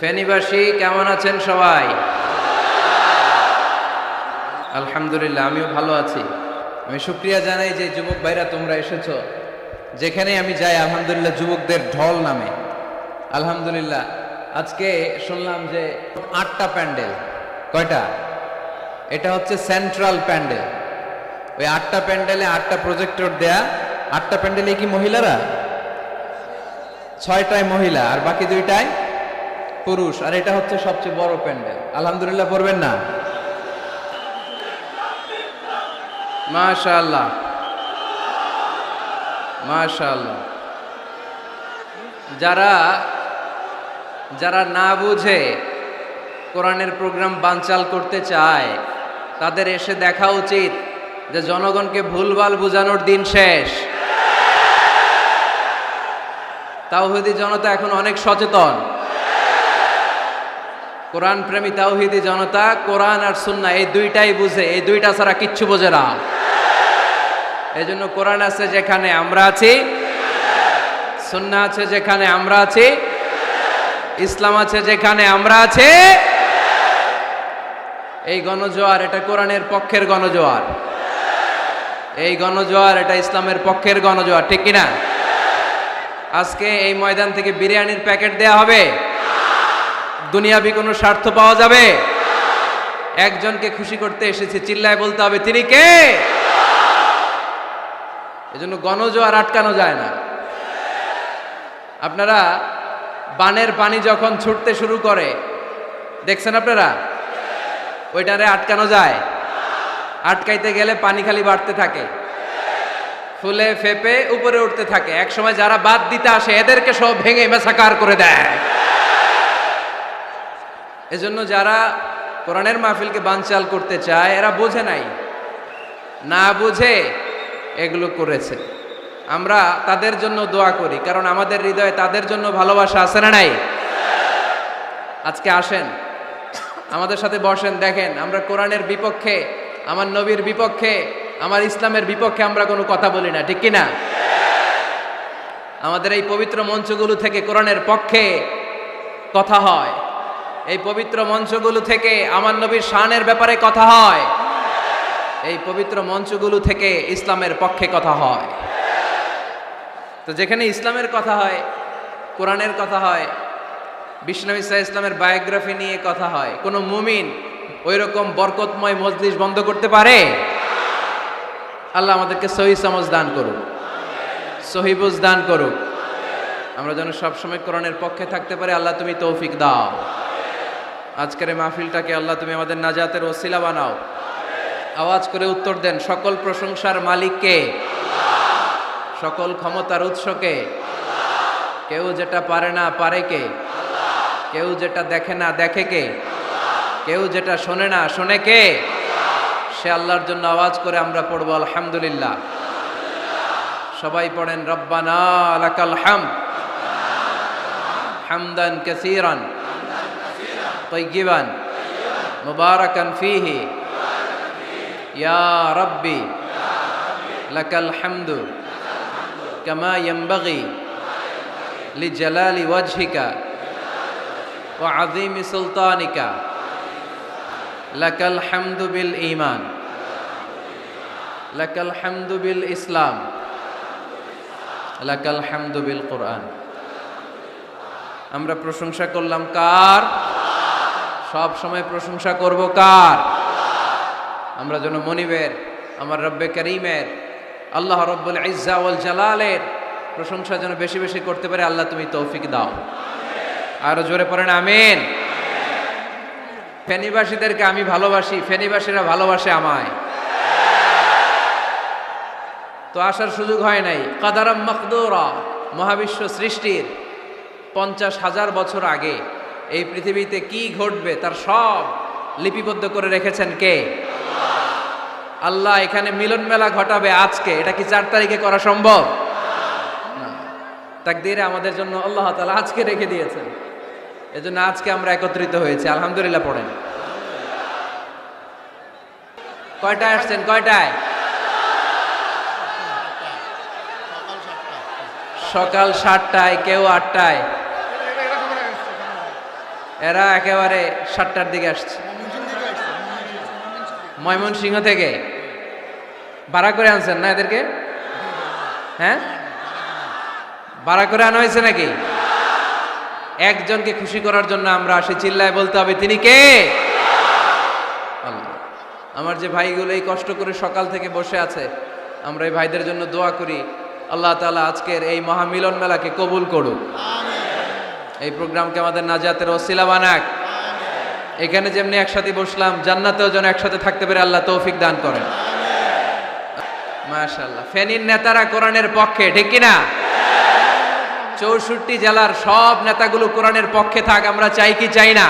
ফেনীবাসী কেমন আছেন সবাই? আলহামদুলিল্লাহ, আমিও ভালো আছি। আমি শুকরিয়া জানাই যে যুবক ভাইরা তোমরা এসেছো। যেখানে আমি যাই আলহামদুলিল্লাহ যুবকদের ঢল নামে। আলহামদুলিল্লাহ আজকে শুনলাম যে 8টা প্যান্ডেল। কয়টা? এটা হচ্ছে সেন্ট্রাল প্যান্ডেল। ওই 8টা প্যান্ডেলে 8টা প্রজেক্টর দেয়া। 8টা প্যান্ডেলে কি মহিলারা? 6টায় মহিলা আর বাকি 2টায় পুরুষ। আর এটা হচ্ছে সবচেয়ে বড় প্যান্ডেল। আলহামদুলিল্লাহ পড়বেন না? মাশাআল্লাহ মাশাআল্লাহ। যারা না বুঝে কোরআনের প্রোগ্রাম বানচাল করতে চায় তাদের এসে দেখা উচিত যে জনগণকে ভুলভাল বোঝানোর দিন শেষ। তাওহীদি জনতা এখন অনেক সচেতন। কোরআন প্রেমী তাওহীদি জনতা কোরআন আর সুন্নাহ এই দুইটাই বুঝে, এই দুইটা ছাড়া কিচ্ছু বোঝে না। এই জন্য কোরআন আছে যেখানে আমরা আছি, সুন্নাহ আছে যেখানে আমরা আছি, ইসলাম আছে যেখানে আমরা আছি। এই গণজোয়ার এটা কোরআনের পক্ষের গণজোয়ার, এই গণজোয়ার এটা ইসলামের পক্ষের গণজোয়ার, ঠিক কিনা? আজকে এই ময়দান থেকে বিরিয়ানির প্যাকেট দেয়া হবে? দুনিয়াবি কোনো স্বার্থ পাওয়া যাবে? একজনকে খুশি করতে এসেছি, চিল্লায় বলতে হবে তিনি কে। এজন্য গণজোয়ার আটকানো যায় না। আপনারা বানের পানি যখন ছুটতে শুরু করে দেখছেন আপনারা? ওইটারে আটকানো যায়? আটকাইতে গেলে পানি খালি বাড়তে থাকে, ফুলে ফেপে উপরে উঠতে থাকে। এক সময় যারা বাদ দিতে আসে এদেরকে সব ভেঙে মেসাকার করে দেয়। এজন্য যারা কোরআনের মাহফিলকে বানচাল করতে চায় এরা বোঝে নাই, না বুঝে এগুলো করেছে। আমরা তাদের জন্য দোয়া করি, কারণ আমাদের হৃদয়ে তাদের জন্য ভালোবাসা আছে না নাই? আজকে আসেন, আমাদের সাথে বসেন, দেখেন আমরা কোরআনের বিপক্ষে, আমার নবীর বিপক্ষে, আমার ইসলামের বিপক্ষে আমরা কোনো কথা বলি না, ঠিক কিনা? আমাদের এই পবিত্র মঞ্চগুলো থেকে কোরআনের পক্ষে কথা হয়, এই পবিত্র মঞ্চগুলো থেকে আমার নবীর শানের ব্যাপারে কথা হয়, এই পবিত্র মঞ্চগুলো থেকে ইসলামের পক্ষে কথা হয়। তো যেখানে ইসলামের কথা হয়, কোরআনের কথা হয়, বিশ্বনবী সাল্লাল্লাহু আলাইহি ইসলামের বায়োগ্রাফি নিয়ে কথা হয়, কোনো মুমিন ওই রকম বরকতময় মজলিস বন্ধ করতে পারে? আল্লাহ আমাদেরকে সহি সমঝ দান করুক, সহি বুঝ দান করুক। আমরা যেন সবসময় কোরআনের পক্ষে থাকতে পারি। আল্লাহ তুমি তৌফিক দাও। আজকের এই মাহফিলটাকে আল্লাহ তুমি আমাদের নাজাতের ওসিলা বানাও। আওয়াজ করে উত্তর দেন, সকল প্রশংসার মালিককে, সকল ক্ষমতার উৎসকে। কেউ যেটা পারে না পারে কে, কেউ যেটা দেখে না দেখে কে, কেউ যেটা শোনে না শোনে কে? সে আল্লাহর জন্য আওয়াজ করে আমরা পড়বো আলহামদুলিল্লাহ। সবাই পড়েন, রব্বানা লাকাল হামদ হামদান কাসীরান তাইয়িবান মুবারাকান ফীহি ইয়া রাব্বি লাকাল হামদু কামা ইয়ানবাগি লিজালালি ওয়াজহিকা ওয়া আযীমি সুলতানিকা লাকাল হামদু বিল ঈমান লাকাল হামদু বিল ইসলাম লাকাল হামদু বিল কুরআন। আমরা প্রশংসা করলাম কার? সব সময় প্রশংসা করব কার? আমরা যেন মনিবের, আমার রব্বে করিমের, আল্লাহ রব্বুল ইজ্জা ওয়াল জালালের প্রশংসা যেন বেশি বেশি করতে পারে। আল্লাহ তুমি তৌফিক দাও। আরো জোরে পড়েন আমিন। ফেনীবাসীদেরকে আমি ভালোবাসি, ফেনীবাসীরা ভালোবাসে আমায়। তো আসার সুযোগ হয় নাই। কাদারাম মাকদুরা, মহাবিশ্ব সৃষ্টির 50,000 বছর আগে এই পৃথিবীতে কি ঘটবে তার সব লিপিবদ্ধ করে রেখেছেন কে? আল্লাহ এখানে মিলন মেলা ঘটাবে আজকে। এটা কি 4 তারিখে করা সম্ভব? না। তাকদীরে আমাদের জন্য আল্লাহ তাআলা আজকে রেখে দিয়েছেন। এজন্য আজকে আমরা একত্রিত হয়েছি। আলহামদুলিল্লাহ পড়েন। কয়টায় আসছেন? কয়টায়? সকাল 7টায়, কেউ 8টায়। এরা একেবারে 7টার দিকে আসছে ময়মনসিংহ থেকে। ভাড়া করে আনছেন না এদেরকে? হ্যাঁ, ভাড়া করে আনা হয়েছে নাকি? একজনকে খুশি করার জন্য আমরা আসি, চিল্লায় বলতে হবে তিনি কে? আল্লাহ। আমার যে ভাইগুলো এই কষ্ট করে সকাল থেকে বসে আছে, আমরা এই ভাইদের জন্য দোয়া করি আল্লাহ তাআলা আজকের এই মহামিলন মেলাকে কবুল করুক, এই প্রোগ্রামকে আমাদের নাজাতের ওসিলা বানাক। এখানে যেমনি একসাথে বসলাম, জান্নাতেও যেন একসাথে থাকতে পারে আল্লাহ তৌফিক দান করেন। মাশাআল্লাহ। ফেনীর নেতারা কোরআনের পক্ষে, ঠিক কিনা? 64 জেলার সব নেতাগুলো কোরআনের পক্ষে থাক, আমরা চাই কি চাই না?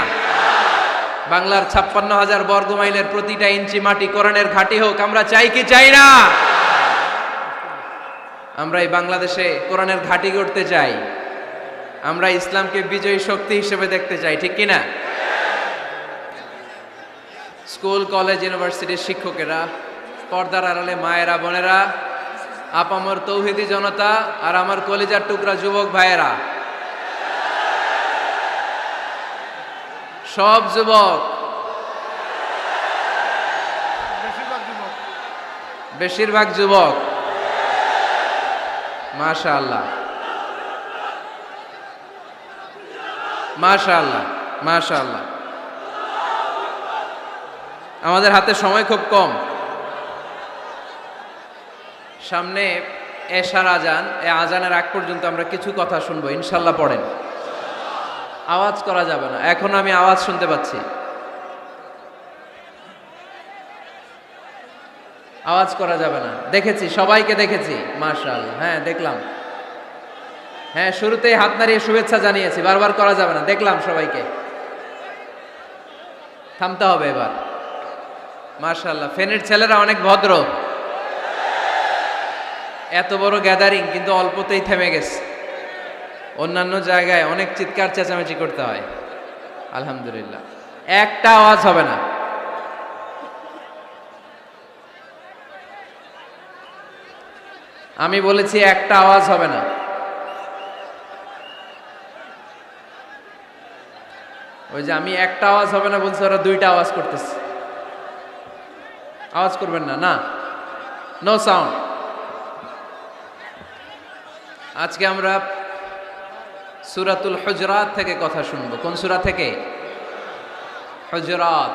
বাংলার 56,000 বর্গ মাইলের প্রতিটা ইঞ্চি মাটি কোরআনের ঘাঁটি হোক, আমরা চাই কি চাই না? আমরা এই বাংলাদেশে কোরআনের ঘাঁটি গড়তে চাই, আমরা ইসলামকে বিজয়ী শক্তি হিসেবে দেখতে চাই, ঠিক কিনা? স্কুল, কলেজ, ইউনিভার্সিটির শিক্ষকেরা, পর্দার আড়ালে মায়েরা, বোনেরা, আপামর তৌহিদি জনতা, আর আমার কলিজার টুকরা যুবক ভাইয়েরা, সব যুবক, বেশিরভাগ যুবক, মাশাআল্লাহ মাশাআল্লাহ মাশাআল্লাহ। আমাদের হাতে সময় খুব কম, সামনে এশার আজান, এই আজানের আগ পর্যন্ত আমরা কিছু কথা শুনবো ইনশাল্লাহ। পড়েন, আওয়াজ করা যাবে না, এখন আমি আওয়াজ শুনতে পাচ্ছি, আওয়াজ করা যাবে না। দেখেছি, সবাইকে দেখেছি, মাশাআল্লাহ। হ্যাঁ দেখলাম, হ্যাঁ শুরুতেই হাত নাড়িয়ে শুভেচ্ছা জানিয়েছি, বারবার করা যাবে না, দেখলাম সবাইকে। থামতে হবে এবার। মাশাআল্লাহ, ফেনীর ছেলেরা অনেক ভদ্র, এত বড় গ্যাদারিং কিন্তু অল্পতেই থেমে গেছে। অন্যান্য জায়গায় অনেক চিৎকার চেঁচামেচি করতে হয়, আলহামদুলিল্লাহ একটা আওয়াজ হবে না। আমি বলেছি একটা আওয়াজ হবে না। ওই যে আমি একটা আওয়াজ হবে না বলছি, ওরা দুইটা আওয়াজ করতেছে। আওয়াজ করবেন না, না, নো সাউন্ড। আজকে আমরা সূরাতুল হুজরাত থেকে কথা শুনবো। কোন সূরা থেকে? হুজরাত।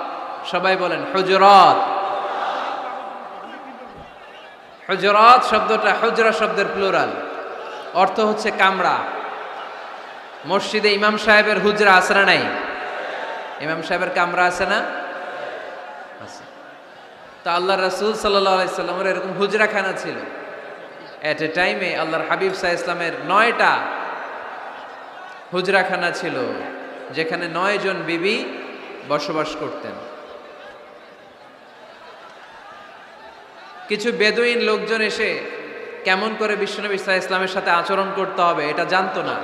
সবাই বলেন হুজরাত। হুজরাত শব্দটা হুজরা শব্দের প্লুরাল, অর্থ হচ্ছে কামরা। মসজিদে ইমাম সাহেবের হুজরা আছে না নাই? ইমাম সাহেবের কামরা আছে না? আছে। তো আল্লাহ রাসূল সাল্লাল্লাহু আলাইহি সাল্লামের এরকম হুজরাখানা ছিল। এট এ টাইমে আল্লাহর হাবিব সাল্লাল্লাহু আলাইহি ইসলামের 9টা হুজরাখানা ছিল, যেখানে 9 জন বিবি বসবাস করতেন। কিছু বেদুইন লোকজন এসে কেমন করে বিশ্বনবী সাল্লাল্লাহু আলাইহি ইসলামের সাথে আচরণ করতে হবে এটা জানতো না।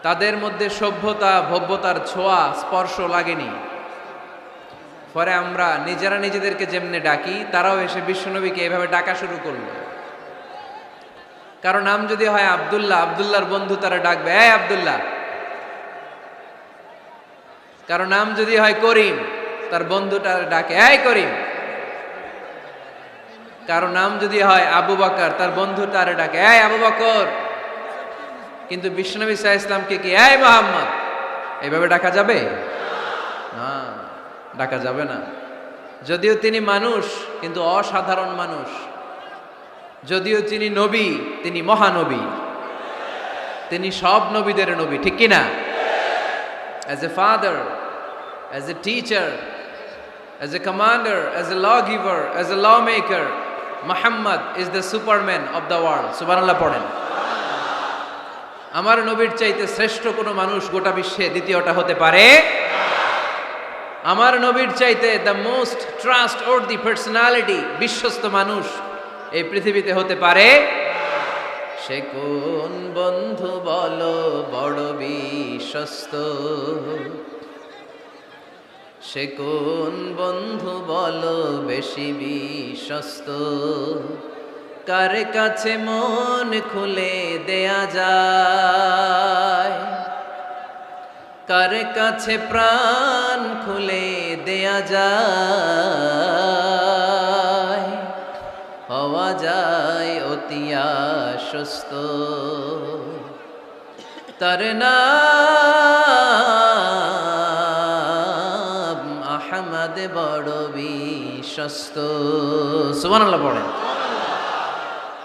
তাদের মধ্যে সভ্যতা ভব্যতার ছোঁয়া স্পর্শ লাগেনি। পরে আমরা নিজেরা নিজেদেরকে যেমনে ডাকি, তারাও এসে বিশ্বনবীকে এভাবে ডাকা শুরু করলো। কারো নাম যদি হয় আব্দুল্লাহ, আব্দুল্লাহর বন্ধু তারা ডাকবে এই আব্দুল্লাহ। কারো নাম যদি হয় করিম, তার বন্ধুটা ডাকে এই করিম। কারো নাম যদি হয় আবু বকর, তার বন্ধু তারে ডাকে এই আবু বকর। কিন্তু বিশ্বনবী সাল্লাল্লাহু আলাইহি ইসলামকে কি এই মুহাম্মদ এইভাবে ডাকা যাবে? না, ডাকা যাবে না। যদিও তিনি মানুষ, কিন্তু অসাধারণ মানুষ। যদিও তিনি নবী, তিনি মহানবী, তিনি সব নবীদের নবী, ঠিক কিনা? As a father, as a teacher, as a commander, as a law giver, as a law maker, Muhammad is the superman of the world. সুবহানাল্লাহ পড়েন। আমার নবীর চাইতে শ্রেষ্ঠ কোনো মানুষ গোটা বিশ্বে দ্বিতীয়টা হতে পারে? আমার নবীর চাইতে the most trust worthy personality, বিশ্বস্ত মানুষ এই পৃথিবীতে হতে পারে? সে কোন বন্ধু বলো বড় বিশ্বস্ত, সে কোন বন্ধু বলো বেশি বিশ্বস্ত, কার কাছে মন খুলে দেয়া যায়, কার কাছে প্রাণ খুলে দেয়া যায়, হওয়া যায় অতি আশ্বস্ত, তার নাম আহমদ বড় বিশ্বস্ত। সুবহানাল্লাহ পড়েন।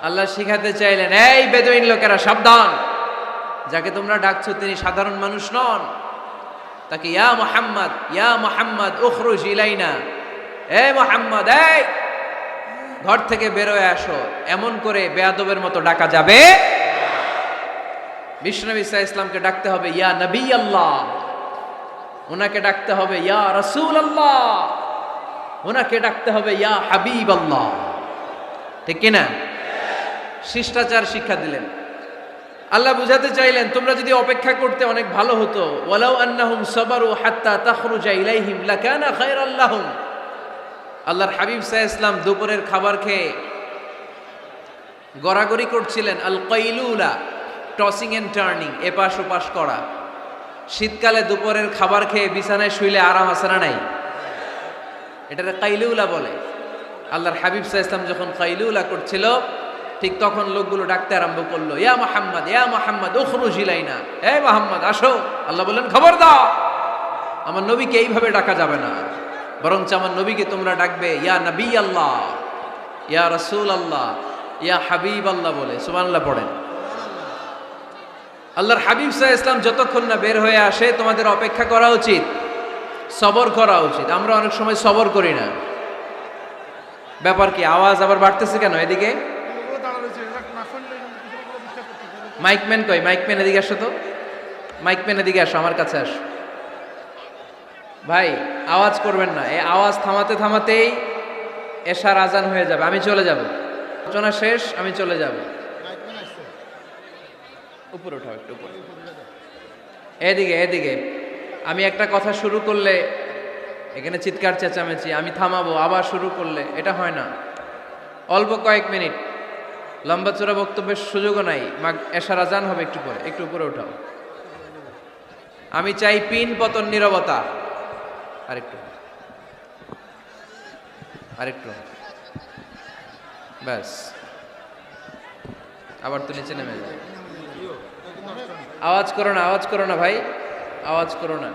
আল্লাহ শিখাতে চাইলেন, এই বেদুইন লোকেরা সাবধান, যাকে তোমরা ডাকছো তিনি সাধারণ মানুষ নন। তাকে ইয়া মুহাম্মদ উখরুজ ইলাইনা, এ মুহাম্মদ, এই ঘর থেকে বের হয়ে আসো, এমন করে বেয়াদবের মতো ডাকা যাবে। বিশ্বনবী সাল্লাল্লাহু আলাইহি ইসলামকে ডাকতে হবে ইয়া নবী আল্লাহ, ওনাকে ডাকতে হবে ইয়া রাসূল আল্লাহ, ওনাকে ডাকতে হবে ইয়া হাবিব আল্লাহ। ঠিক কিনা? শিষ্টাচার শিক্ষা দিলেন। আল্লাহ বুঝাতে চাইলেন, তোমরা যদি অপেক্ষা করতে অনেক ভালো হতো। ওয়ালাউ আন্নাহুম সাবারু হাত্তা তাখরুজা ইলাইহিম লাকানা খায়রাল লাহুম। আল্লাহর হাবিব সাল্লাল্লাহু আলাইহি ওয়াসাল্লাম দুপুরের খাবার খেয়ে গড়াগড়ি করছিলেন। আল কাইলুলা, টসিং এন্ড টার্নিং, এপাশ ওপাশ করা। শীতকালে দুপুরের খাবার খেয়ে বিছানায় শুইলে আরাম আছে না নাই? এটাকে কাইলুলা বলে। আল্লাহর হাবিব সাল্লাল্লাহু আলাইহি ওয়াসাল্লাম যখন কাইলুলা করছিল, ঠিক তখন লোকগুলো ডাকতে আরম্ভ করলো, ইয়া মুহাম্মদ উখরুজ ইলাইনা, হে মুহাম্মদ আসো। আল্লাহ বললেন, খবর দাও, আমার নবীকে এইভাবে ডাকা যাবে না, বরঞ্চ আমার নবীকে তোমরা ডাকবে ইয়া নবী আল্লাহ, ইয়া রাসূল আল্লাহ, ইয়া হাবিব আল্লাহ বলে। সুবহানাল্লাহ পড়েন। আল্লাহর হাবিব সাল্লাল্লাহু আলাইহি ওয়াসাল্লাম যতক্ষণ না বের হয়ে আসে তোমাদের অপেক্ষা করা উচিত, সবর করা উচিত। আমরা অনেক সময় সবর করি না। ব্যাপার কি? আওয়াজ আবার বাড়তেছে কেন? এদিকে মাইকম্যান কই? মাইকম্যান এদিকে আসো তো, মাইকম্যান এদিকে আসো, আমার কাছে আসো। ভাই আওয়াজ করবেন না, এই আওয়াজ থামাতে থামাতেই এশার আজান হয়ে যাবে, আমি চলে যাব, আলোচনা শেষ, আমি চলে যাব। উপরে উঠাও, একটু উপরে, এদিকে এদিকে। আমি একটা কথা শুরু করলে এখানে চিৎকার চেঁচামেচি, আমি থামাবো, আবার শুরু করলে এটা হয় না। অল্প কয়েক মিনিট, লম্বা চূড়া বক্তব্যের সুযোগও নাই। এশার আজান হবে একটু পরে, একটু উপরে উঠাও। আমি চাই পিন পতন নীরবতা। আরেকটু আরেকটু, ব্যাস। আবার তো নিচে নেমে যায়। আওয়াজ করো না, আওয়াজ করো না ভাই, আওয়াজ করো না।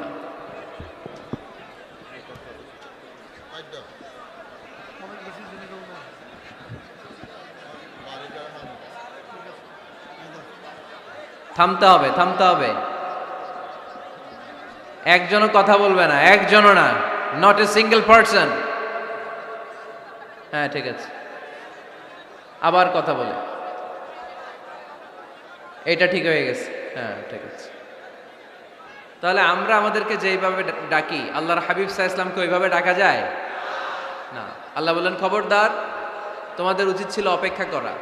থামতে হবে, থামতে হবে। একজনও কথা বলবে না, একজনও না, নট এ সিঙ্গেল পারসন। হ্যাঁ ঠিক আছে, আবার কথা বলে, এটা ঠিক হয়ে গেছে। হ্যাঁ ঠিক আছে। তাহলে আমরা আমাদেরকে যেইভাবে ডাকি, আল্লাহর হাবিব সাল্লাল্লাহু আলাইহি ওয়াসাল্লামকে ওইভাবে ডাকা যায় না। আল্লাহ বললেন, খবরদার, তোমাদের উচিত ছিল অপেক্ষা করা,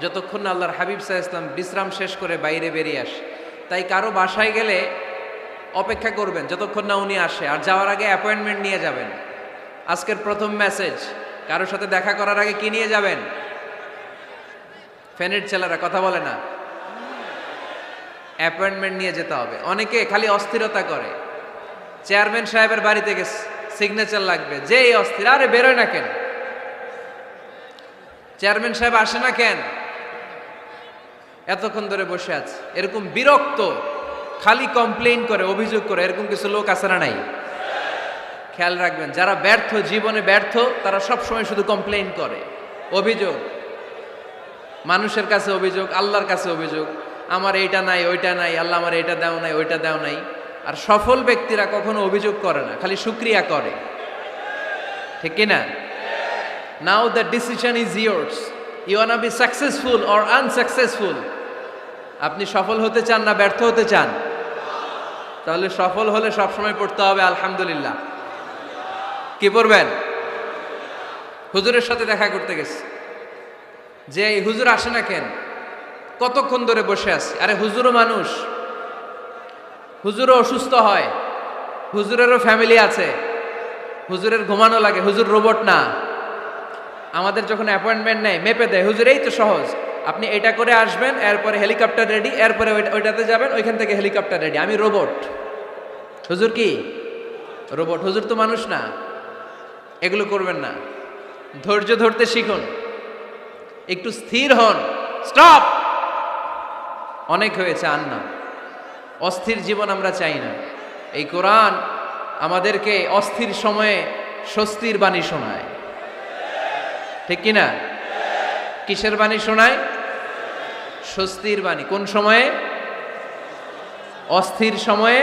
যতক্ষণ না আল্লাহর হাবিব সাল্লাল্লাহু আলাইহি ওয়াসাল্লাম বিশ্রাম শেষ করে বাইরে বেরিয়ে আসে। তাই কারো বাসায় গেলে অপেক্ষা করবেন যতক্ষণ না উনি আসে, আর যাওয়ার আগে অ্যাপয়েন্টমেন্ট নিয়ে যাবেন। আজকের প্রথম মেসেজ, কারোর সাথে দেখা করার আগে কি নিয়ে যাবেন? ফ্যানের ছেলেরা কথা বলে না, অ্যাপয়েন্টমেন্ট নিয়ে যেতে হবে। অনেকে খালি অস্থিরতা করে, চেয়ারম্যান সাহেবের বাড়িতে গেছে, সিগনেচার লাগবে, যেই অস্থির, আরে বেরোয় না কেন? চেয়ারম্যান সাহেব আসে না কেন? এতক্ষণ ধরে বসে আছে। এরকম বিরক্ত, খালি কমপ্লেইন করে, অভিযোগ করে, এরকম কিছু লোক আছে না নাই? খেয়াল রাখবেন, যারা ব্যর্থ, জীবনে ব্যর্থ, তারা সব সময় শুধু কমপ্লেইন করে, অভিযোগ। মানুষের কাছে অভিযোগ, আল্লাহর কাছে অভিযোগ, আমার এইটা নাই, ওইটা নাই, আল্লাহ আমার এইটা দাও নাই, ওইটা দাও নাই। আর সফল ব্যক্তিরা কখনো অভিযোগ করে না, খালি শুকরিয়া করে। ঠিক কিনা? Now the decision is yours, you wanna be successful or unsuccessful. আপনি সফল হতে চান না ব্যর্থ হতে চান? তাহলে সফল হলে সবসময় পড়তে হবে আলহামদুলিল্লাহ। কি পড়বেন? হুজুরের সাথে দেখা করতে গেছে, যে হুজুর আসে না কেন, কতক্ষণ ধরে বসে আছে। আরে হুজুরও মানুষ, হুজুরও অসুস্থ হয়, হুজুরেরও ফ্যামিলি আছে, হুজুরের ঘুমানো লাগে, হুজুর রোবট না। আমাদের যখন অ্যাপয়েন্টমেন্ট নেয় মেপে দেয়, হুজুর এই তো সহজ, আপনি এটা করে আসবেন, এরপরে হেলিকপ্টার রেডি, এরপরে ওইটাতে যাবেন, ওইখান থেকে হেলিকপ্টার রেডি। আমি রোবট, হুজুর কি রোবট? হুজুর তো মানুষ না। এগুলো করবেন না। ধৈর্য ধরতে শিখুন, একটু স্থির হন। স্টপ, অনেক হয়েছে, আর না। অস্থির জীবন আমরা চাই না। এই কোরআন আমাদেরকে অস্থির সময়ে স্বস্তির বাণী শোনায়, ঠিক কিনা? কিসের বাণী শোনায়? স্বস্তির বাণী। কোন সময়ে? অস্থির সময়ে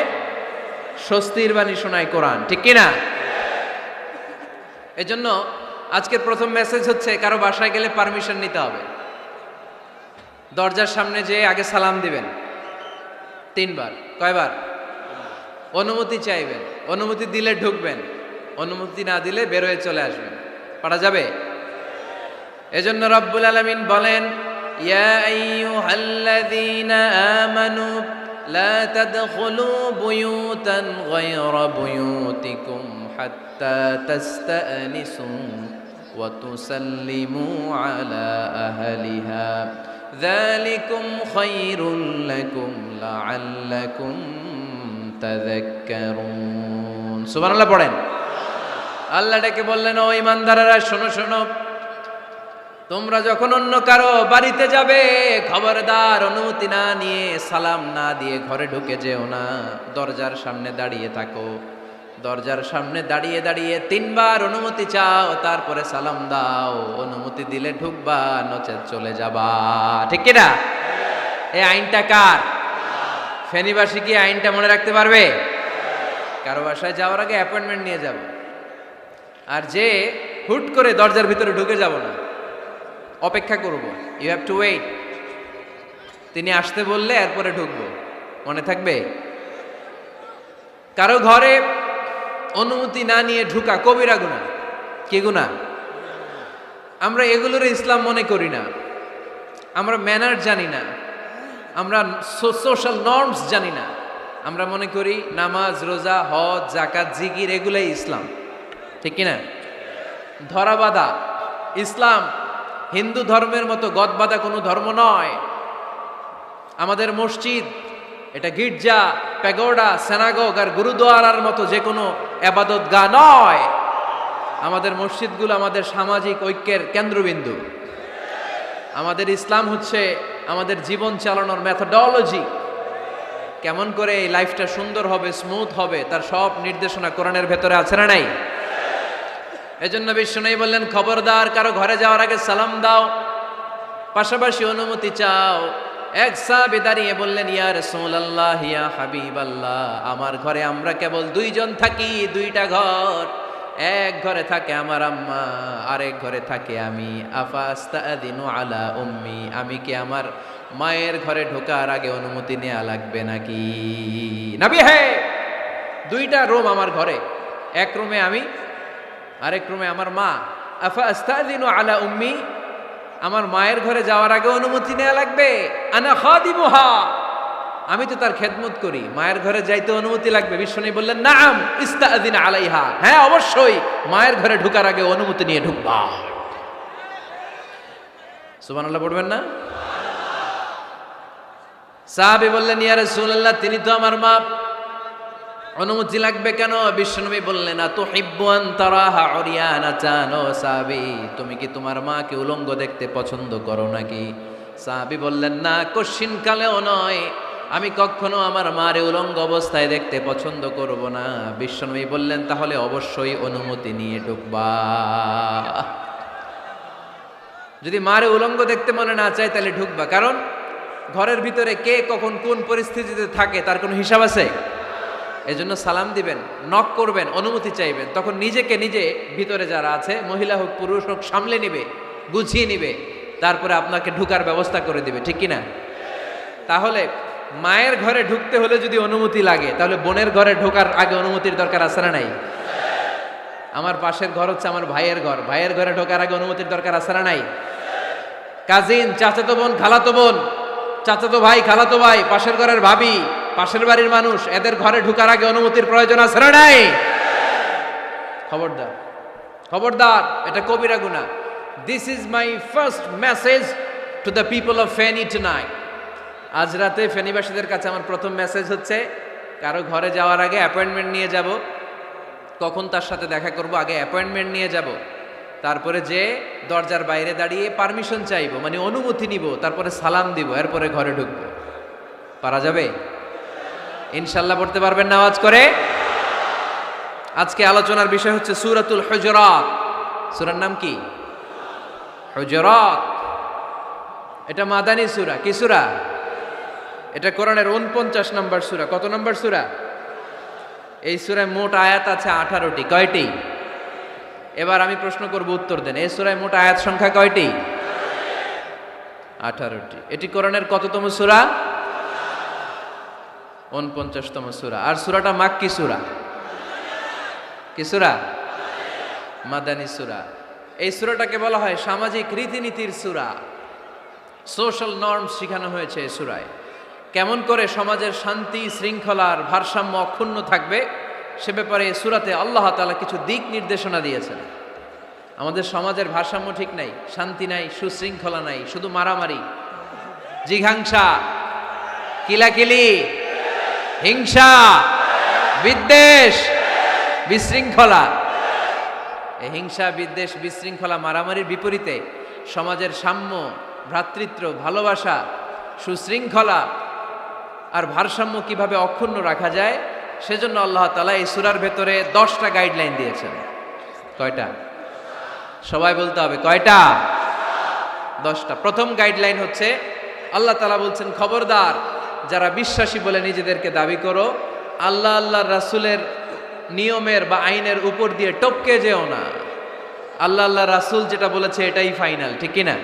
স্বস্তির বাণী শোনায় কোরআন, ঠিক কিনা? এজন্য আজকের প্রথম মেসেজ হচ্ছে, কারো বাসায় গেলে পারমিশন নিতে হবে। দরজার সামনে যেয়ে আগে সালাম দিবেন 3 বার। কয়বার? অনুমতি চাইবেন, অনুমতি দিলে ঢুকবেন, অনুমতি না দিলে বের হয়ে চলে আসবেন। পারা যাবে? এজন্য রব্বুল আলামিন বলেন, ইয়া আইয়ুহাল্লাযীনা আমানু লা তাদখুলু বুয়ুতান গায়রা বুয়ুতিকুম হাত্তা তাস্তানিসু ওয়া তুসাল্লিমু আলা আহলিহা যালিকুম খায়রুল লাকুম লাআল্লাকুম তাযাক্কারুন। সুবহানাল্লাহ পড়েন। আল্লাহ ডেকে বললেন, ও ঈমানদারেরা শোনো শোনো, তোমরা যখন অন্য কারো বাড়িতে যাবে, খবরদার অনুমতি না নিয়ে, সালাম না দিয়ে ঘরে ঢুকে যেও না। দরজার সামনে দাঁড়িয়ে থাকো। দরজার সামনে দাঁড়িয়ে দাঁড়িয়ে 3 বার অনুমতি চাও, তারপরে সালাম দাও। অনুমতি দিলে ঢুকবা, নচেত চলে যাবা, ঠিক কিনা? এই আইনটা কার? ফেনীবাসী কি আইনটা মনে রাখতে পারবে? কারো বাসায় যাওয়ার আগে অ্যাপয়েন্টমেন্ট নিয়ে যাব, আর যে হুট করে দরজার ভিতরে ঢুকে যাব না, অপেক্ষা করব। You have to wait. তিনি আসতে বললে এরপরে ঢুকবো, মনে থাকবে? কারো ঘরে অনুমতি না নিয়ে ঢুকা কবিরা গুনাহ। কি গুনাহ? আমরা এগুলোর ইসলাম মনে করি না। আমরা ম্যানার জানি না, আমরা সোশ্যাল নর্মস জানি না। আমরা মনে করি নামাজ, রোজা, হজ, যাকাত, জিকির এগুলাই ইসলাম, ঠিক কিনা? ধরাবাঁধা ইসলাম হিন্দু ধর্মের মতো গদবাঁধা কোনো ধর্ম নয়। আমাদের মসজিদ এটা গির্জা, প্যাগোডা, সিনাগগ আর গুরুদুয়ারার মতো যে কোনো ইবাদতগাহ নয়। আমাদের মসজিদগুলো আমাদের সামাজিক ঐক্যের কেন্দ্রবিন্দু। আমাদের ইসলাম হচ্ছে আমাদের জীবন চালানোর মেথোডোলজি। কেমন করে এই লাইফটা সুন্দর হবে, স্মুথ হবে, তার সব নির্দেশনা কোরআনের ভেতরে আছে না নাই? এজন্য বিশ্বনবী বললেন, খবরদার কারো ঘরে যাওয়ার আগে সালাম দাও, পাশাপাশি অনুমতি চাও। এক সাহাবী দাঁড়িয়ে বললেন, ইয়া রাসূলুল্লাহ, ইয়া হাবিবাল্লাহ, আমার ঘরে আমরা কেবল 2 জন থাকি, 2টা ঘর। এক ঘরে থাকে আমার আম্মা, আরেক ঘরে থাকে আমি। আফাস্তাদিনু আলা উম্মি, আমি কি আমার মায়ের ঘরে ঢোকার আগে অনুমতি নেওয়া লাগবে নাকি? নবী হে, 2টা রুম আমার ঘরে, এক রুমে আমি, আরেক রুমে আমার মা। আফাস্তাদিনু আলা উম্মি, আমার মায়ের ঘরে যাওয়ার আগে অনুমতি নেওয়া লাগবে? আনা খাদিমুহা, আমি তো তার খেদমত করি, মায়ের ঘরে যাইতে অনুমতি লাগবে? বিশ্বনবী বললেন, নাআম ইস্তাযিন আলাইহা, হ্যাঁ অবশ্যই মায়ের ঘরে ঢোকার আগে অনুমতি নিয়ে ঢুকবা। সুবহানাল্লাহ পড়বেন না? সাহাবী বললেন, ইয়া রাসূলুল্লাহ, তিনি তো আমার মা, অনুমতি লাগবে কেন? বিশ্বনবী বললেন, আতুহিব্বু আন তারাহা উরিয়ানাতান, ও সাহাবী, তুমি কি তোমার মাকে উলঙ্গ দেখতে পছন্দ করো নাকি? সাহাবী বললেন, না, কশিন কালেও নয়, আমি কখনো আমার মারে উলঙ্গ অবস্থায় দেখতে পছন্দ করব না। বিশ্বনবী বললেন, তাহলে অবশ্যই অনুমতি নিয়ে ঢুকবা। যদি মারে উলঙ্গ দেখতে মনে না চায় তাহলে ঢুকবা, কারণ ঘরের ভিতরে কে কখন কোন পরিস্থিতিতে থাকে তার কোনো হিসাব আছে? এজন্য সালাম দিবেন, নক করবেন, অনুমতি চাইবেন, তখন নিজেকে নিজে ভিতরে যারা আছে, মহিলা হোক পুরুষ হোক, সামলে নিবে, গুছিয়ে নিবে, তারপরে আপনাকে ঢুকার ব্যবস্থা করে দিবে, ঠিক কিনা? তাহলে মায়ের ঘরে ঢুকতে হলে যদি অনুমতি লাগে, তাহলে বোনের ঘরে ঢোকার আগে অনুমতির দরকার আছে না নাই? আমার পাশের ঘর হচ্ছে আমার ভাইয়ের ঘর, ভাইয়ের ঘরে ঢোকার আগে অনুমতির দরকার আছে না নাই? কাজিন, চাচাতো বোন, খালাতো বোন, চাচাতো ভাই, খালাতো ভাই, পাশের ঘরের ভাবি, পাশের বাড়ির মানুষ, এদের ঘরে ঢোকার আগে অনুমতির প্রয়োজন আছে না নাই? খবরদার, খবরদার, এটা কবিরা গুনাহ। This is my first message to the people of Feni tonight. আজ রাতে ফেনীবাসীদের কাছে আমার প্রথম মেসেজ হচ্ছে, কারো ঘরে যাওয়ার আগে অ্যাপয়েন্টমেন্ট নিয়ে যাব, কখন তার সাথে দেখা করব আগে অ্যাপয়েন্টমেন্ট নিয়ে যাব, তারপরে যে দরজার বাইরে দাঁড়িয়ে পারমিশন চাইবো, মানে অনুমতি নিব, তারপরে সালাম দিব, এরপরে ঘরে ঢুকবো। পারা যাবে? ইনশাল্লাহ পড়তে পারবেন না আওয়াজ করে? আজকে আলোচনার বিষয় হচ্ছে সূরাতুল হুজুরাত। সূরার নাম কি? হুজুরাত। এটা মাদানী সূরা। কি সূরা? এটা কোরআনের 49 নম্বর সূরা। কত নম্বর সূরা? এই সূরায় মোট আয়াত আছে 18টি। কয়টি? এবার আমি প্রশ্ন করব, উত্তর দেন। এই সূরায় মোট আয়াত সংখ্যা কয়টি? 18টি। এটি কোরআনের কততম সূরা? 49তম সূরা। আর সূরাটা মাক্কি সূরা। কি সূরা? মাদানী সূরা। এই সূরাটাকে বলা হয় সামাজিক রীতিনীতির সূরা। সোশ্যাল নর্মস শেখানো হয়েছে এই সূরায়। কেমন করে সমাজের শান্তি শৃঙ্খলার ভারসাম্য অক্ষুণ্ণ থাকবে সে ব্যাপারে এই সূরাতে আল্লাহ তাআলা কিছু দিক নির্দেশনা দিয়েছেন। আমাদের সমাজের ভারসাম্য ঠিক নাই, শান্তি নাই, সুশৃঙ্খলা নাই, শুধু মারামারি, জিঘাংসা, কিলাকিলি, হিংসা, বিদ্বেষ, বিশৃঙ্খলা। এই হিংসা, বিদ্বেষ, বিশৃঙ্খলা, মারামারির বিপরীতে সমাজের সাম্য, ভ্রাতৃত্ব, ভালোবাসা, সুশৃঙ্খলা আর ভারসাম্য কিভাবে অক্ষুণ্ণ রাখা যায় সেজন্য আল্লাহ তাআলা এই সূরার ভেতরে 10টা গাইডলাইন দিয়েছেন। কয়টা? সবাই বলতে হবে কয়টা? 10টা। প্রথম গাইডলাইন হচ্ছে আল্লাহ তাআলা বলছেন, খবরদার যারা বিশ্বাসী বলে নিজেদেরকে দাবি করো, আল্লাহ আল্লাহর রাসূলের নিয়মের বা আইনের উপর দিয়ে টপকে যেও না। আল্লাহ আল্লাহ রাসূল যেটা বলেছে এটাই ফাইনাল, ঠিক কি না?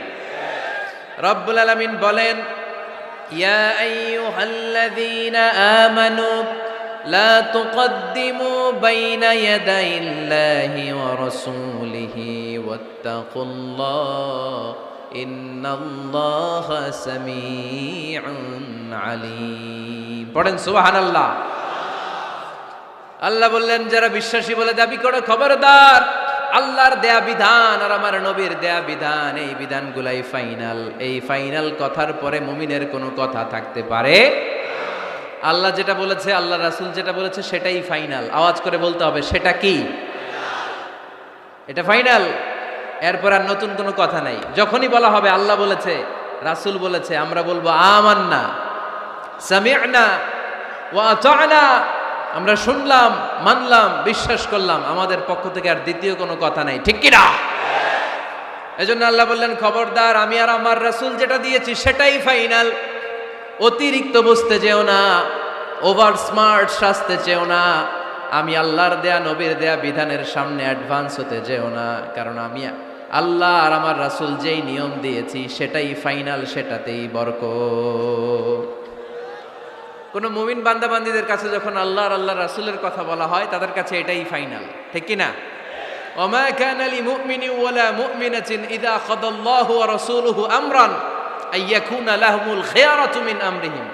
রব্বুল আলামিন বলেন, ইয়া আইয়ুহাল্লাযীনা আমানু লা তুকদ্দিমু বাইনা ইয়াদাইল্লাহি ওয়া রাসূলিহি ওয়াত্তাকুল্লাহ ইন্নাল্লাহা সামিউন আলীম। পড়েন সুবহানাল্লাহ। আল্লাহ বললেন, যারা বিশ্বাসী বলে দাবি করো, খবরদার আল্লাহর দেয়া বিধান আর আমার নবীর দেয়া বিধান, এই বিধানগুলাই ফাইনাল। এই ফাইনাল কথার পরে মুমিনের কোনো কথা থাকতে পারে? আল্লাহ যেটা বলেছে, আল্লাহ রাসূল যেটা বলেছে সেটাই ফাইনাল। আওয়াজ করে বলতে হবে, সেটা কি? এটা ফাইনাল। এরপর আর নতুন কোনো কথা নাই। যখনই বলা হবে আল্লাহ বলেছে, রাসূল বলেছে, আমরা বলবো আমান্না, সামি'না ওয়া আতা'না, আমরা শুনলাম, মানলাম, বিশ্বাস করলাম। আমাদের পক্ষ থেকে আর দ্বিতীয় কোনো কথা নাই, ঠিক কি না? এজন্য আল্লাহ বললেন, খবরদার আমি আর আমার রাসূল যেটা দিয়েছি সেটাই ফাইনাল। অতিরিক্ত বুঝতে যেও না, ওভার স্মার্ট সাজতে চেও না। আমি আল্লাহর দেয়া নবীর দেয়া বিধানের সামনে অ্যাডভান্স হতে যেও না, কারণ আমি আল্লাহ আর আমার রাসূল যেই নিয়ম দিয়েছি সেটাই ফাইনাল, সেটাতেই বরকত। কোন মুমিন বান্দাবান্দীদের কাছে যখন আল্লাহ আর আল্লাহর রাসূলের কথা বলা হয় তাদের কাছে এটাই ফাইনাল, ঠিক কি না? ওমা কানা লিমুমিনিন ওয়ালা মুমিনাতিন ইযা কাদাল্লাহু ওয়া রাসূলুহু আমরান আইয়াকুনা লাহুমুল খিয়ারাতু মিন আমরিহিম।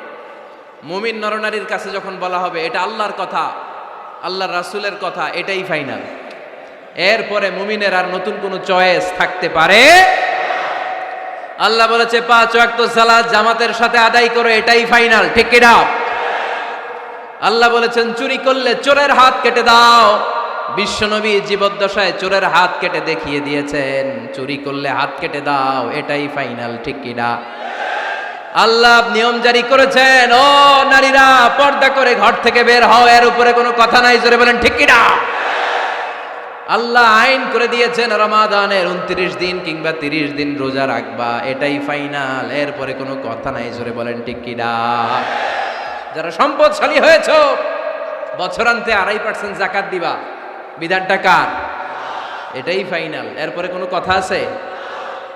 মুমিন নরনারীর কাছে যখন বলা হবে এটা আল্লাহর কথা, আল্লাহর রাসূলের কথা, এটাই ফাইনাল। এরপরে মুমিনের আর নতুন কোনো চয়েস থাকতে পারে? আল্লাহ বলেছে 5 ওয়াক্ত সালাত জামাতের সাথে আদায় করো, এটাই ফাইনাল, ঠিক কি না? আল্লাহ বলেছেন চুরি করলে চোরের হাত কেটে দাও। বিশ্বনবী জীবদ্দশায় চোরের হাত কেটে দেখিয়ে দিয়েছেন, চুরি করলে হাত কেটে দাও, এটাই ফাইনাল, ঠিক কি না? আল্লাহ নিয়ম জারি করেছেন, ও নারীরা পর্দা করে ঘর থেকে বের হও, এর উপরে কোনো কথা নাই, জোরে বলেন ঠিক কি না? আল্লাহ আইন করে দিয়েছেন রমাদানের 29 দিন কিংবা 30 দিন রোজা রাখবা, এটাই ফাইনাল, এরপরে কোনো কথা নাই, জোরে বলেন ঠিক কি না? যারা সম্পদশালী হয়েছো বছরান্তে 2.5% যাকাত দিবা, বিধানটা কার? এটাই ফাইনাল, এরপরে কোনো কথা আছে?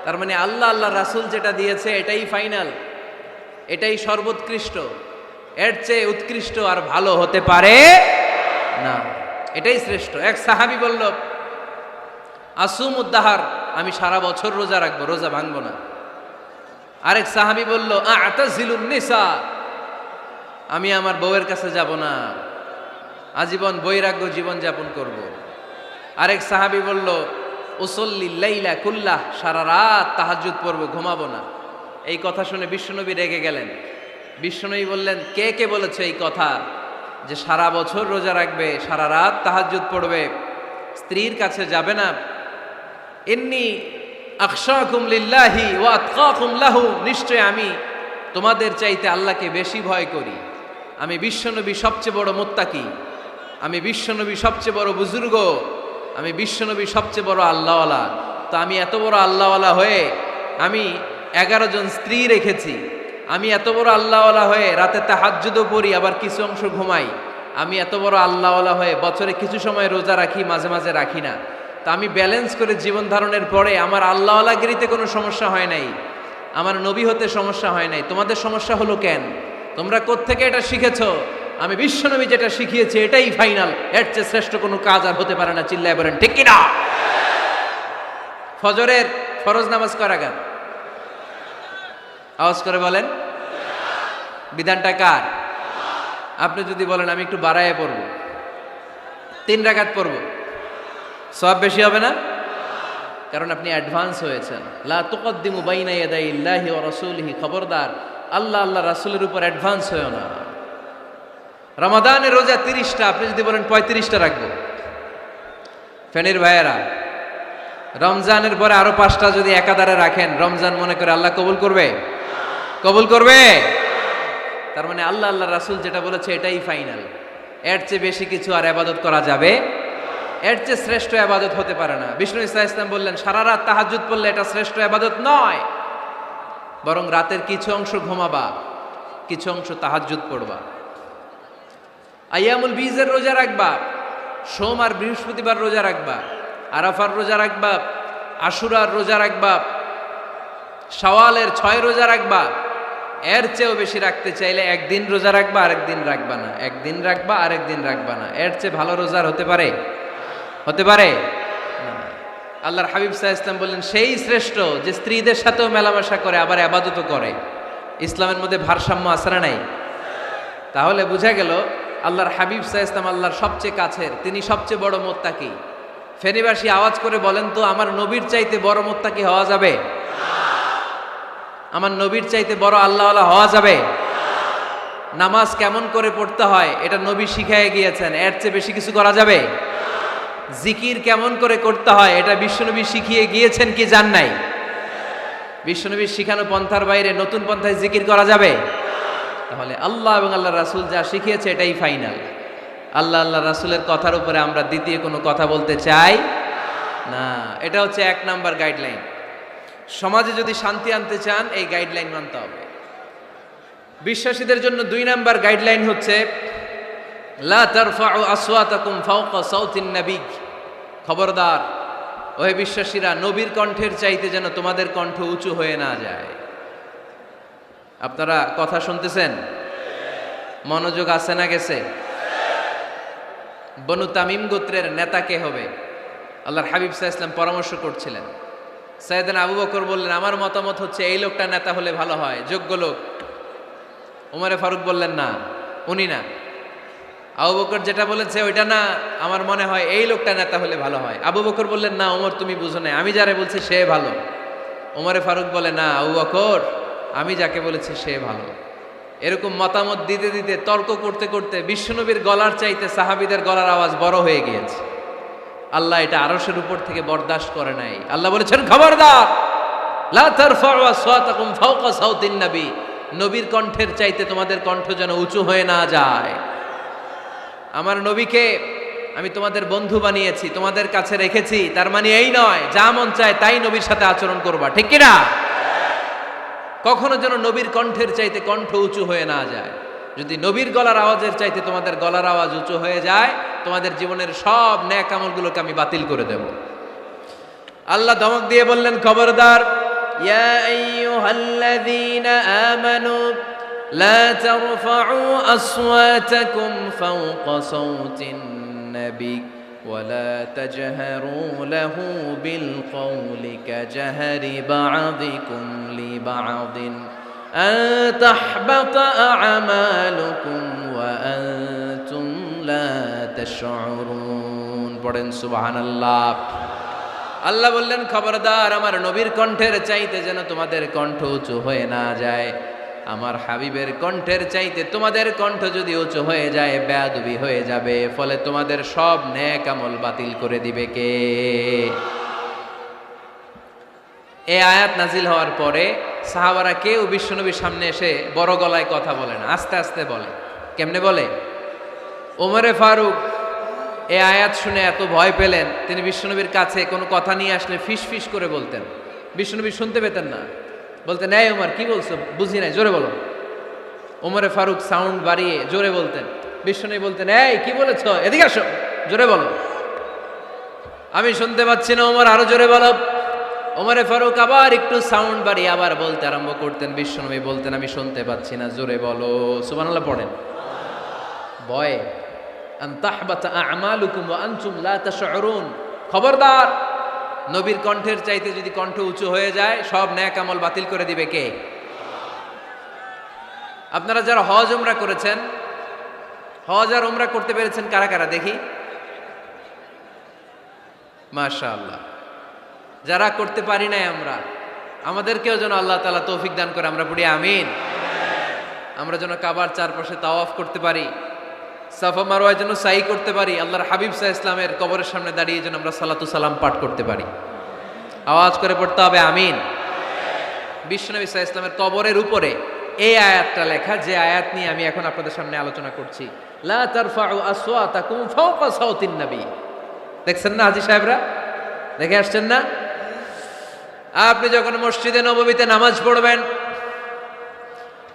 তার মানে আল্লাহ আল্লাহ রাসূল যেটা দিয়েছে এটাই ফাইনাল, এটাই সর্বোৎকৃষ্ট। এর চেয়ে উৎকৃষ্ট আর ভালো হতে পারে না, এটাই শ্রেষ্ঠ। এক সাহাবী বলল, আসুমুদ্দাহার, আমি সারা বছর রোজা রাখবো, রোজা ভাঙবো না। আরেক সাহাবী বলল, আতাজিলুন নিসা, আমি আমার বউয়ের কাছে যাব না, আজীবন বৈরাগ্য জীবন যাপন করব। আরেক সাহাবী বলল, উসল্লি লাইলা কুল্লাহ, সারা রাত তাহাজ্জুদ পড়ব, ঘুমাবো না। এই কথা শুনে বিশ্বনবী রেগে গেলেন। বিশ্বনবী বললেন, কে কে বলেছে এই কথা? যে সারা বছর রোজা রাখবে, সারা রাত তাহাজ্জুদ পড়বে, স্ত্রীর কাছে যাবে না। ইন্নী আখশাকুম লিল্লাহি ওয়া আতকাকুম লাহু, নিশ্চয় আমি তোমাদের চাইতে আল্লাহকে বেশি ভয় করি। আমি বিশ্বনবী সবচেয়ে বড় মুত্তাকি, আমি বিশ্বনবী সবচেয়ে বড় বুজুর্গ, আমি বিশ্বনবী সবচেয়ে বড় আল্লাহওয়ালা। তো আমি এত বড় আল্লাহওয়ালা হয়ে আমি 11 জন স্ত্রী রেখেছি, আমি এত বড় আল্লাহওয়ালা হয়ে রাতে তাহাজ্জুদও পড়ি, আবার কিছু অংশ ঘুমাই। আমি এত বড় আল্লাহওয়ালা হয়ে বছরে কিছু সময় রোজা রাখি, মাঝে মাঝে রাখি না। তা আমি ব্যালেন্স করে জীবন ধারণের পরে আমার আল্লাহওয়ালাগিরিতে কোনো সমস্যা হয় নাই, আমার নবী হতে সমস্যা হয় নাই। তোমাদের সমস্যা হলো কেন? তোমরা কোত্থেকে এটা শিখেছো? আমি বিশ্বনবী যেটা শিখিয়েছি এটাই ফাইনাল, এর চেয়ে শ্রেষ্ঠ কোনো কাজ আর হতে পারে না। চিল্লায় বলেন ঠিক কিনা? ফজরের ফরজ নামাজ কয় রাকাত? আওয়াজ করে বলেন। বিধানটা কার? আপনি যদি বলেন আমি একটু বাড়ায় পড়ব, 3 রাকাত পড়ব, সওয়াব বেশি হবে না? কারণ আপনি অ্যাডভান্স হয়েছেন। লা তুকদ্দিমু বাইনা ইয়াদাইল্লাহি ওয়া রাসূলিহি, খবরদার আল্লাহ আল্লাহ রাসূলের উপর অ্যাডভান্স হয়ো না। রমাদানের রোজা 30টা, আপনি যদি বলেন 35টা রাখবো। ফেনীর ভাইয়েরা, রমজানের পরে আরো 5টা যদি একাধারে রাখেন, রমজান মনে করে আল্লাহ কবুল করবে? কবুল করবে? তার মানে আল্লাহ আল্লাহ রাসূল যেটা বলেছে এটাই ফাইনাল। এর চেয়ে বেশি কিছু আর ইবাদত করা যাবে, এর চেয়ে শ্রেষ্ঠ ইবাদত হতে পারে না। বিষ্ণু ইসা ইসলাম বললেন সারা রাত তাহাজ্জুদ পড়লে এটা শ্রেষ্ঠ ইবাদত নয়, বরং রাতের কিছু অংশ ঘুমাবা, কিছু অংশ তাহাজ্জুদ পড়বা। আইয়ামুল বীজের রোজা রাখবা, সোম আর বৃহস্পতিবার রোজা রাখবা, আরাফার রোজা রাখবা, আশুরার রোজা রাখবা, শাওয়ালের 6 রোজা রাখবা। এর চেয়েও বেশি রাখতে চাইলে একদিন রোজা রাখবা, আরেকদিন রাখবা না, একদিন রাখবা, আরেকদিন রাখবা না। এর চেয়ে ভালো রোজার হতে পারে? হতে পারে না। আল্লাহর হাবিব সাল্লাল্লাহু আলাইহি ওয়াসাল্লাম বললেন সেই শ্রেষ্ঠ যে স্ত্রীদের সাথেও মেলামেশা করে, আবার ইবাদতও করে। ইসলামের মধ্যে ভারসাম্য আছে না নাই? তাহলে বোঝা গেল আল্লাহর হাবিব সাল্লাল্লাহু আলাইহি ওয়াসাল্লাম আল্লাহর সবচেয়ে কাছের, তিনি সবচেয়ে বড় মুত্তাকি। ফেনীবাসী আওয়াজ করে বলেন তো, আমার নবীর চাইতে বড় মুত্তাকি হওয়া যাবে? আমার নবীর চাইতে বড় আল্লাহওয়ালা হওয়া যাবে? নামাজ কেমন করে পড়তে হয় এটা নবী শিখায় গিয়েছেন, এর চেয়ে বেশি কিছু করা যাবে? জিকির কেমন করে করতে হয় এটা বিশ্বনবী শিখিয়ে গিয়েছেন কি জান নাই? বিশ্বনবীর শিখানো পন্থার বাইরে নতুন পন্থায় জিকির করা যাবে? তাহলে আল্লাহ এবং আল্লাহ রাসূল যা শিখিয়েছে এটাই ফাইনাল। আল্লাহ আল্লাহ রাসূলের কথার উপরে আমরা দ্বিতীয় কোনো কথা বলতে চাই না। এটা হচ্ছে 1 নাম্বার গাইডলাইন। সমাজে যদি শান্তি আনতে চান এই গাইডলাইন মানতে হবে। বিশ্বাসীদের জন্য 2 নাম্বার গাইডলাইন হচ্ছে লা তারফাউ আসওয়াতাকুম ফাওকা সাউতিন নবী। খবরদার ওহে বিশ্বাসীরা, নবীর কণ্ঠের চাইতে যেন তোমাদের কণ্ঠ উঁচু হয়ে না যায়। আপনারা কথা শুনতেছেন? মনোযোগ আছে না গেছে? বনু তামিম গোত্রের নেতা কে হবে? আল্লাহর হাবিব সাল্লাল্লাহু আলাইহি ওয়াসাল্লাম পরামর্শ করছিলেন। সাইয়েদনা আবু বকর বললেন আমার মতামত হচ্ছে এই লোকটা নেতা হলে ভালো হয়, যোগ্য লোক। ওমরে ফারুক বললেন না, উনি না। আবু বকর যেটা বলেছে ওইটা না, আমার মনে হয় এই লোকটা নেতা হলে ভালো হয়। আবু বকর বললেন না ওমর তুমি বুঝো না, আমি যারে বলছি সে ভালো। ওমরে ফারুক বলে না আবু বকর, আমি যাকে বলেছি সে ভালো। এরকম মতামত দিতে দিতে, তর্ক করতে করতে বিশ্বনবীর গলার চাইতে সাহাবীদের গলার আওয়াজ বড় হয়ে গিয়েছে। আল্লাহ এটা আরশের উপর থেকে বরদাস্ত করে নাই। আল্লাহ বলেছেন খবরদার, লা তারফাউ আসওয়াতাকুম ফাওকা সাউতিন নবী। নবীর কণ্ঠের চাইতে তোমাদের কণ্ঠ যেন উঁচু হয়ে না যায়। আমার নবীকে আমি তোমাদের বন্ধু বানিয়েছি, তোমাদের কাছে রেখেছি, তার মানে এই নয় যা মন চায় তাই নবীর সাথে আচরণ করবা, ঠিক কিনা? কখনো যেন নবীর কণ্ঠের চাইতে কণ্ঠ উঁচু হয়ে না যায়। যদি নবীর গলার আওয়াজের চাইতে তোমাদের গলার আওয়াজ উঁচু হয়ে যায়, তোমাদের জীবনের সব নেক আমলগুলোকে আমি বাতিল করে দেব। আল্লাহ ধমক দিয়ে বললেন খবরদার, ইয়া আইয়ুহাল্লাযীনা আমানু লা তারফাউ আসওয়াতাকুম ফাওকা সাউতিন নবী ওয়ালা তাজহারু লাহু বিল কওলি কাজহারি বা'দিকুম লিবা'দিন আন তাহবাতা আ'মালুকুম ওয়া আনতুম লা তাশউরুন। পড়েন সুবহানাল্লাহ। আল্লাহ বললেন খবরদার, আমার নবীর কণ্ঠের চাইতে যেন তোমাদের কণ্ঠ উঁচু হয়ে না যায়। আমার হাবিবের কণ্ঠের চাইতে তোমাদের কণ্ঠ যদি উঁচু হয়ে যায় বেয়াদবি হয়ে যাবে, ফলে তোমাদের সব নেক আমল বাতিল করে দিবে কে? এই আয়াত নাজিল হওয়ার পরে সাহাবারা কেউ বিশ্বনবীর সামনে এসে বড় গলায় কথা বলে না, আস্তে আস্তে বলে। কেমনে বলে? ওমরে ফারুক এই আয়াত শুনে এত ভয় পেলেন, তিনি বিশ্বনবীর কাছে কোনো কথা নিয়ে আসলে ফিস ফিস করে বলতেন। বিশ্বনবী শুনতে পেতেন না, বলতেন, এই ওমর কি বলছো, বুঝি নাই, জোরে বলো। ওমরে ফারুক সাউন্ড বাড়িয়ে জোরে বলতেন। বিশ্বনবী বলতেন, এই কি বলেছো, এদিকে আসো, জোরে বলো। আমি শুনতে পাচ্ছি না, ওমর আরো জোরে বলো। ওমরে ফারুক আবার একটু সাউন্ড বাড়িয়ে আবার বলতে আরম্ভ করতেন। বিশ্বনবী বলতেন, আমি শুনতে পাচ্ছি না, জোরে বলো। সুবহানাল্লাহ পড়েন। ভয়ে আন তাহবাতা আমালুকুম ওয়া আনতুম লা তাশউরুন, খবরদার, নবীর কণ্ঠের চাইতে যদি কণ্ঠ উঁচু হয়ে যায় সব নেক আমল বাতিল করে দিবে কে? আপনারা যারা হজ উমরা করেছেন, হজ আর উমরা করতে পেরেছেন কারা কারা দেখি? মাশাআল্লাহ। যারা করতে পারি নাই আমরা, আমাদেরকেও যেন আল্লাহ তাআলা তৌফিক দান করে, আমরা পড়ি আমিন। আমরা যেন কাবার চারপাশে তাওয়াফ করতে পারি, সাফা মারওয়ায় যেন সাই করতে পারি, আল্লাহর হাবিব সাল্লাল্লাহু আলাইহি ওয়াসাল্লামের কবরের সামনে দাঁড়িয়ে যেন আমরা সালাতু সালাম পাঠ করতে পারি। আওয়াজ করে পড়তে হবে আমিন। বিশ্বনবী সাল্লাল্লাহু আলাইহি ওয়াসাল্লামের কবরের উপরে এই আয়াতটা লেখা, যে আয়াত নিয়ে আমি এখন আপনাদের সামনে আলোচনা করছি। লা তারফাউ আসওয়াতাকুম ফাওকা সাওতিন নবী। দেখছেন না হাজী সাহেবরা, দেখে আসছেন না? আপনি যখন মসজিদে নববীতে নামাজ পড়বেন,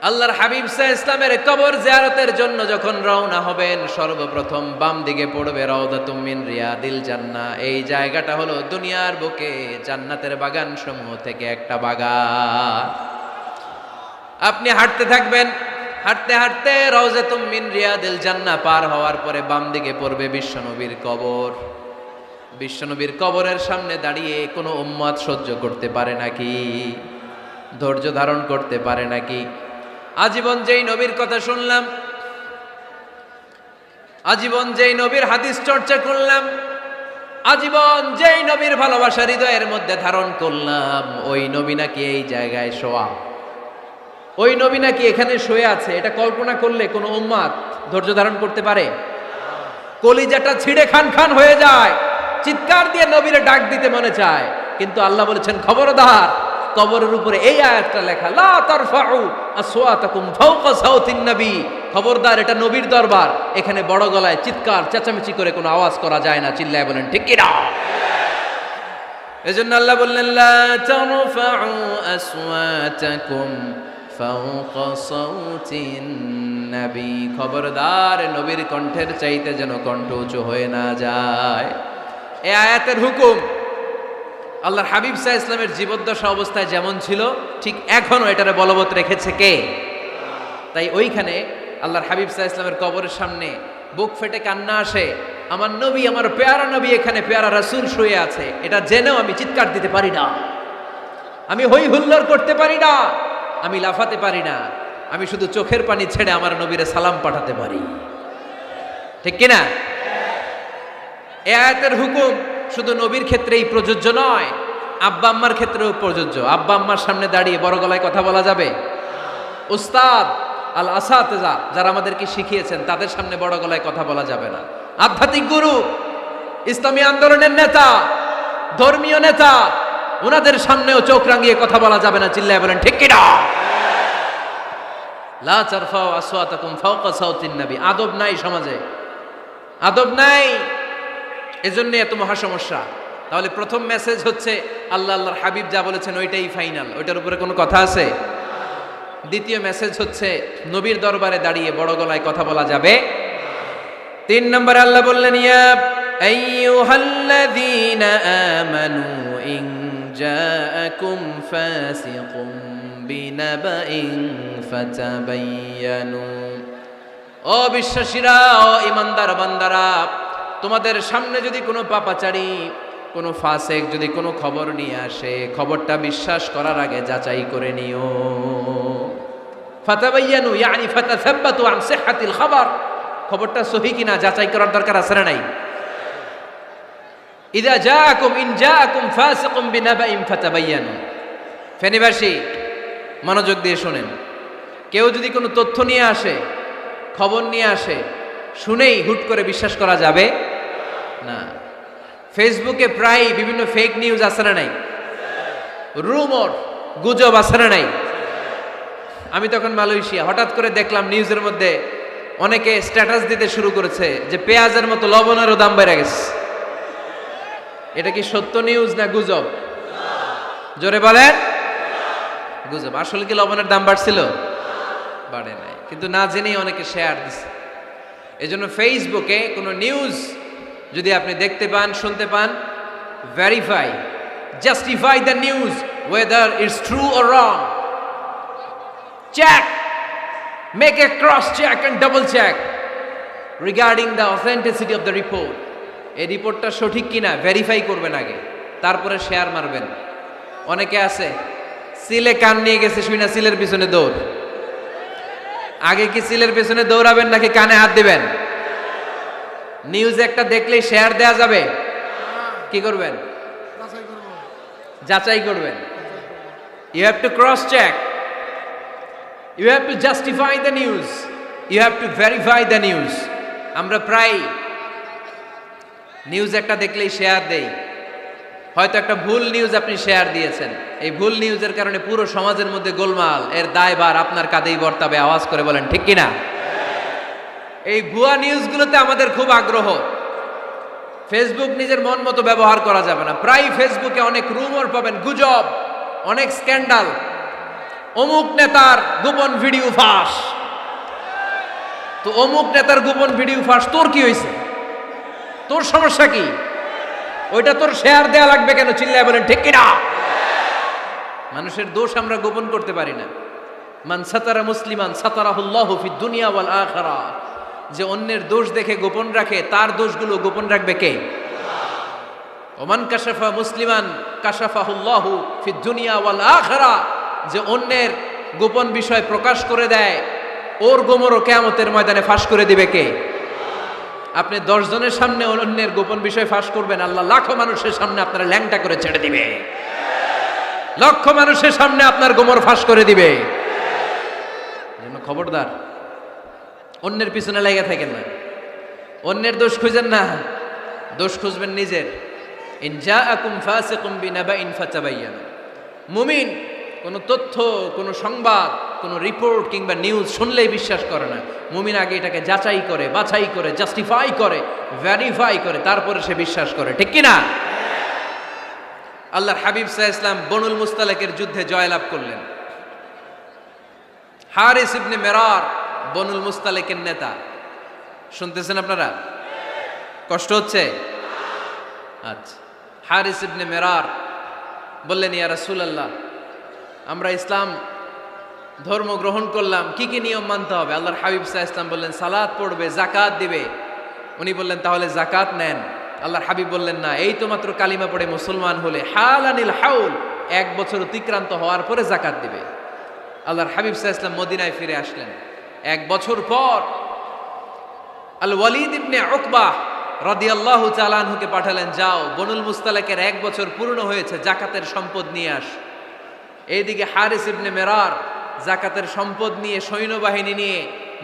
আল্লাহর হাবিব সাল্লাল্লাহু আলাইহি ওয়াসাল্লামের কবর জিয়ারতের জন্য যখন রওনা হবেন, সর্বপ্রথম বাম দিকে পড়বে রাউদাতুম মিন রিয়াদিল জান্নাহ। এই জায়গাটা হলো দুনিয়ার বুকে জান্নাতের বাগান সমূহ থেকে একটা বাগান। আপনি হাঁটতে থাকবেন, হাঁটতে হাঁটতে রাউদাতুম মিন রিয়াদিল জান্নাহ পার হওয়ার পরে বাম দিকে পড়বে বিশ্বনবীর কবর। বিশ্বনবীর কবরের সামনে দাঁড়িয়ে কোনো উম্মত সহ্য করতে পারে নাকি? ধৈর্য ধারণ করতে পারে নাকি? আজীবন যেই নবীর কথা শুনলাম, আজীবন যেই নবীর হাদিস চর্চা করলাম, আজীবন যেই নবীর ভালোবাসা হৃদয়ের মধ্যে ধারণ করলাম, ওই নবী নাকি এই জায়গায় শোয়া, ওই নবী নাকি এখানে শুয়ে আছে, এটা কল্পনা করলে কোনো উম্মত ধৈর্য ধারণ করতে পারে? কলিজাটা ছিঁড়ে খান খান হয়ে যায়, চিৎকার দিয়ে নবীরে ডাক দিতে মনে চায়। কিন্তু আল্লাহ বলেছেন, খবরদার, কবরের উপরে এই আয়াতটা লেখা, লা তারফাউ আসওয়াতাকুম ফাওকা সাওতিন নবী। খবরদার, এটা নবীর দরবার, এখানে বড় গলায় চিৎকার চেঁচামেচি করে কোনো আওয়াজ করা যায় না। চিল্লায় বলেন ঠিক কি না? এজন্য আল্লাহ বললেন, লা তারফাউ আসওয়াতাকুম ফাওকা সাওতিন নবী। খবরদার, নবীর কণ্ঠের চাইতে যেন কণ্ঠ উঁচু হয়ে না যায়। এই আয়াতের হুকুম আল্লাহর হাবিব সাল্লাল্লাহু আলাইহি ওয়াসাল্লামের জীবদ্দশা অবস্থায় যেমন ছিল, ঠিক এখনো এটারে বলবৎ রেখেছে কে? তাই ওইখানে আল্লাহর হাবিব সাল্লাল্লাহু আলাইহি ওয়াসাল্লামের কবরের সামনে বুক ফেটে কান্না আসে, আমার নবী, আমার পেয়ারা নবী এখানে, পেয়ারা রাসূল শুয়ে আছে, এটা জেনেও আমি চিৎকার দিতে পারি না, আমি হই হুল্লোড় করতে পারি না, আমি লাফাতে পারি না, আমি শুধু চোখের পানি ছেড়ে আমার নবীরে সালাম পাঠাতে পারি। ঠিক কিনা? এই আয়াতের হুকুম শুধু নবীর ক্ষেত্রেই প্রযোজ্য নয়, আব্বা আম্মার ক্ষেত্রেও প্রযোজ্য। আব্বা আম্মার সামনে দাঁড়িয়ে বড় গলায় কথা বলা যাবে? উস্তাদ আল আসাতেজা যারা আমাদেরকে শিখিয়েছেন, তাদের সামনে বড় গলায় কথা বলা যাবে না। আধ্যাত্মিক গুরু, ইসলামী আন্দোলনের নেতা, ধর্মীয় নেতা, ওনাদের সামনেও চোখ রাঙিয়ে কথা বলা যাবে না। চিল্লায় বলেন ঠিক কিনা? লা তারফাউ আসওয়াতাকুম ফাওকা সাওতিন নবী। আদব নাই সমাজে, আদব নাই, এজন্য এত মহা সমস্যা। তাহলে প্রথম মেসেজ হচ্ছে, আল্লাহ আল্লাহর হাবিব যা বলেছেন ওইটাই ফাইনাল, ওইটার উপরে কোনো কথা আছে? দ্বিতীয় মেসেজ হচ্ছে, নবীর দরবারে দাঁড়িয়ে বড় গলায় কথা বলা যাবে। 3 নম্বরে আল্লাহ বললেন, ইয়া আইয়ুহাল্লাযীনা আমানু ইন জাআকুম ফাসিকুম বিনাবাইন ফাতাবায়ানু। ও বিশ্বাসীরা, ও ঈমানদার বান্দারা, তোমাদের সামনে যদি কোনো পাপাচারী, কোনো ফাসেক যদি কোনো খবর নিয়ে আসে, খবরটা বিশ্বাস করার আগে যাচাই করে নিও। ফাতাবায়ানু ইয়ানি ফাতাসাব্বাতু আন সিহহাতিল খবর, খবরটা সহি কিনা যাচাই করার দরকার আছে না নাই? ইন জাআকুম ফাসিকুম বিনাবাইন ফাতাবায়ানু। ফেনীবাসী মনোযোগ দিয়ে শুনেন, কেউ যদি কোনো তথ্য নিয়ে আসে, খবর নিয়ে আসে, শুনেই হুট করে বিশ্বাস করা যাবে না। ফেসবুকে প্রায় বিভিন্ন ফেক নিউজ আছে না নাই, রুমর, গুজব আছে না নাই। আমি তখন মালয়েশিয়া, হঠাৎ করে দেখলাম নিউজের মধ্যে অনেকে স্ট্যাটাস দিতে শুরু করেছে যে পেঁয়াজের মতো লবণেরও দাম বেড়ে গেছে। এটা কি সত্য নিউজ না গুজব? জোরে বলেন। গুজব। আসলে কি লবণের দাম বাড়ছিল? বাড়ে নাই, কিন্তু না জেনেই অনেকে শেয়ার দিচ্ছে। এজন্য ফেসবুকে কোনো নিউজ যদি আপনি দেখতে পান, শুনতে পান, verify, justify the news whether it's true or wrong. Check, make a cross check and double check regarding the authenticity of the report. এই রিপোর্টটা সঠিক কিনা ভেরিফাই করবেন আগে, তারপরে শেয়ার মারবেন। অনেকে আছে সিলে কান নিয়ে গেছে, শুই না সিলের পিছনে দৌড়। আগে কি সিলের পিছনে দৌড়াবেন নাকি কানে হাত দিবেন? নিউজ একটা দেখলেই শেয়ার দেয়া যাবে? কি করবেন? যাচাই করবেন। You have to cross check, you have to justify the news, you have to verify the news. আমরা প্রায় নিউজ একটা দেখলেই শেয়ার দেই। হয়তো একটা ভুল নিউজ আপনি শেয়ার দিয়েছেন, এই ভুল নিউজের কারণে পুরো সমাজের মধ্যে গোলমাল, এর দায়ভার আপনার কাঁধেই বর্তাবে। আওয়াজ করে বলেন ঠিক কিনা? এই ভুয়া নিউজগুলোতে আমাদের খুব আগ্রহ। ফেসবুক নিজের মন মতো ব্যবহার করা যাবে না। প্রায় ফেসবুকে অনেক রুমর পাবেন, গুজব, অনেক স্ক্যান্ডাল। অমুক নেতার গোপন ভিডিও ফাঁস। তো অমুক নেতার গোপন ভিডিও ফাঁস, তোর কি হয়েছে? তোর সমস্যা কি? ওইটা তোর শেয়ার দেয়া লাগবে কেন? চিল্লায় বলেন ঠিক কিনা? মানুষের দোষ আমরা গোপন করতে পারি না। মান সাতারা মুসলিমান সাতারাহুল্লাহু ফিদ দুনিয়া ওয়াল আখিরাহ। যে অন্যের দোষ দেখে গোপন রাখে, তার দোষগুলো গোপন রাখবে কে? ওমান কাশাফা মুসলিমান কাশাফাহুল্লাহু ফিদ দুনিয়া ওয়াল আখিরাহ। যে অন্যের গোপন বিষয় প্রকাশ করে দেয়, ওর গোমরও কিয়ামতের ময়দানে ফাঁস করে দিবে কে? আপনি 10 জনের সামনে অন্যের গোপন বিষয় ফাঁস করবেন, আল্লাহ লাখো মানুষের সামনে আপনার ল্যাংটা করে ছেড়ে দিবে। লক্ষ মানুষের সামনে আপনার গোমর ফাঁস করে দিবে। এজন্য খবরদার, অন্যের পিছনে লেগে থাকেন না, অন্যের দোষ খুঁজেন না, দোষ খুঁজবেন নিজের। ইন জাআকুম ফাসিকুম বিনাবাইন ফাতাবায়ানু। মুমিন কোন তথ্য, কোন সংবাদ, কোন রিপোর্ট কিংবা নিউজ শুনলেই বিশ্বাস করে না। মুমিন আগে এটাকে যাচাই করে, বাছাই করে, জাস্টিফাই করে, ভেরিফাই করে, তারপরে সে বিশ্বাস করে। ঠিক কিনা? আল্লাহর হাবিব সাল্লাল্লাহু আলাইহি ওয়াসাল্লাম বনুল মুস্তালিকের যুদ্ধে জয়লাভ করলেন। হারিস ইবনে মিরার বনুল মুস্তালিকের নেতা। শুনতেছেন আপনারা? কষ্ট হচ্ছে? আচ্ছা। হারিস ইবনে মিরার বললেন, ইয়া রাসূলুল্লাহ, আমরা ইসলাম ধর্ম গ্রহণ করলাম, কি কি নিয়ম মানতে হবে? আল্লাহর হাবিব সাল্লাল্লাহু আলাইহি ওয়াসাল্লাম বললেন, সালাত পড়বে, যাকাত দিবে। উনি বললেন, তাহলে যাকাত নেন। আল্লাহর হাবিব বললেন, না, এই তো মাত্র কালিমা পড়ে মুসলমান হলে, হালানিল হাউল, 1 বছর অতিক্রান্ত হওয়ার পরে যাকাত দিবে। আল্লাহর হাবিব সাল্লাল্লাহু আলাইহি ওয়াসাল্লাম মদিনায় ফিরে আসলেন। 1 বছর পর আল ওয়ালিদ ইবনে উকবা রাদিয়াল্লাহু তাআলা আনহুকে পাঠালেন, যাও বনুল মুস্তালিকের 1 বছর পূর্ণ হয়েছে, যাকাতের সম্পদ নিয়ে আস। এইদিকে হারিস ইবনে মিরার যাকাতের সম্পদ নিয়ে, সৈন্যবাহিনী নিয়ে,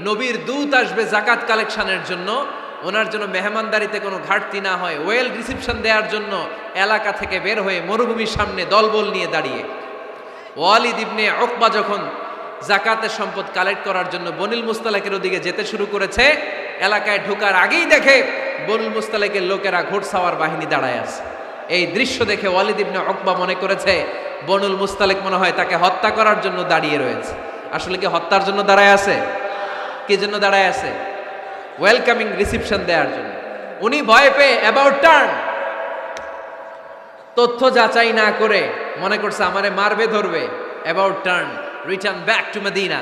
নবীর দূত আসবে যাকাত কালেকশনের জন্য, ওনার জন্য মেহমানদারিতে কোনো ঘাটতি না হয়, ওয়েল রিসিপশন দেওয়ার জন্য এলাকা থেকে বের হয়ে মরুভূমির সামনে দলবল নিয়ে দাঁড়িয়ে। ওয়ালিদ ইবনে উকবা যখন যাকাতের সম্পদ কালেক্ট করার জন্য বনুল মুস্তালিকের ওদিকে যেতে শুরু করেছে, এলাকায় ঢোকার আগেই দেখে বনুল মুস্তালিকের লোকেরা ঘোড়সাওয়ার বাহিনী দাঁড়ায় আছে। এই দৃশ্য দেখে ওয়ালিদ ইবনে উকবা মনে করেছে বনুল মুস্তালিক মনে হয় তাকে হত্যা করার জন্য দাঁড়িয়ে রয়েছে। আসলে কি হত্যার জন্য দাঁড়ায় আছে? কি জন্য দাঁড়ায় আছে? ওয়েলকামিং রিসিপশন দেওয়ার জন্য। উনি ভয় পেয়ে অ্যাবাউট টার্ন, তথ্য যাচাই না করে মনে করছে আমারে মারবে, ধরবে, about turn, return back to Medina.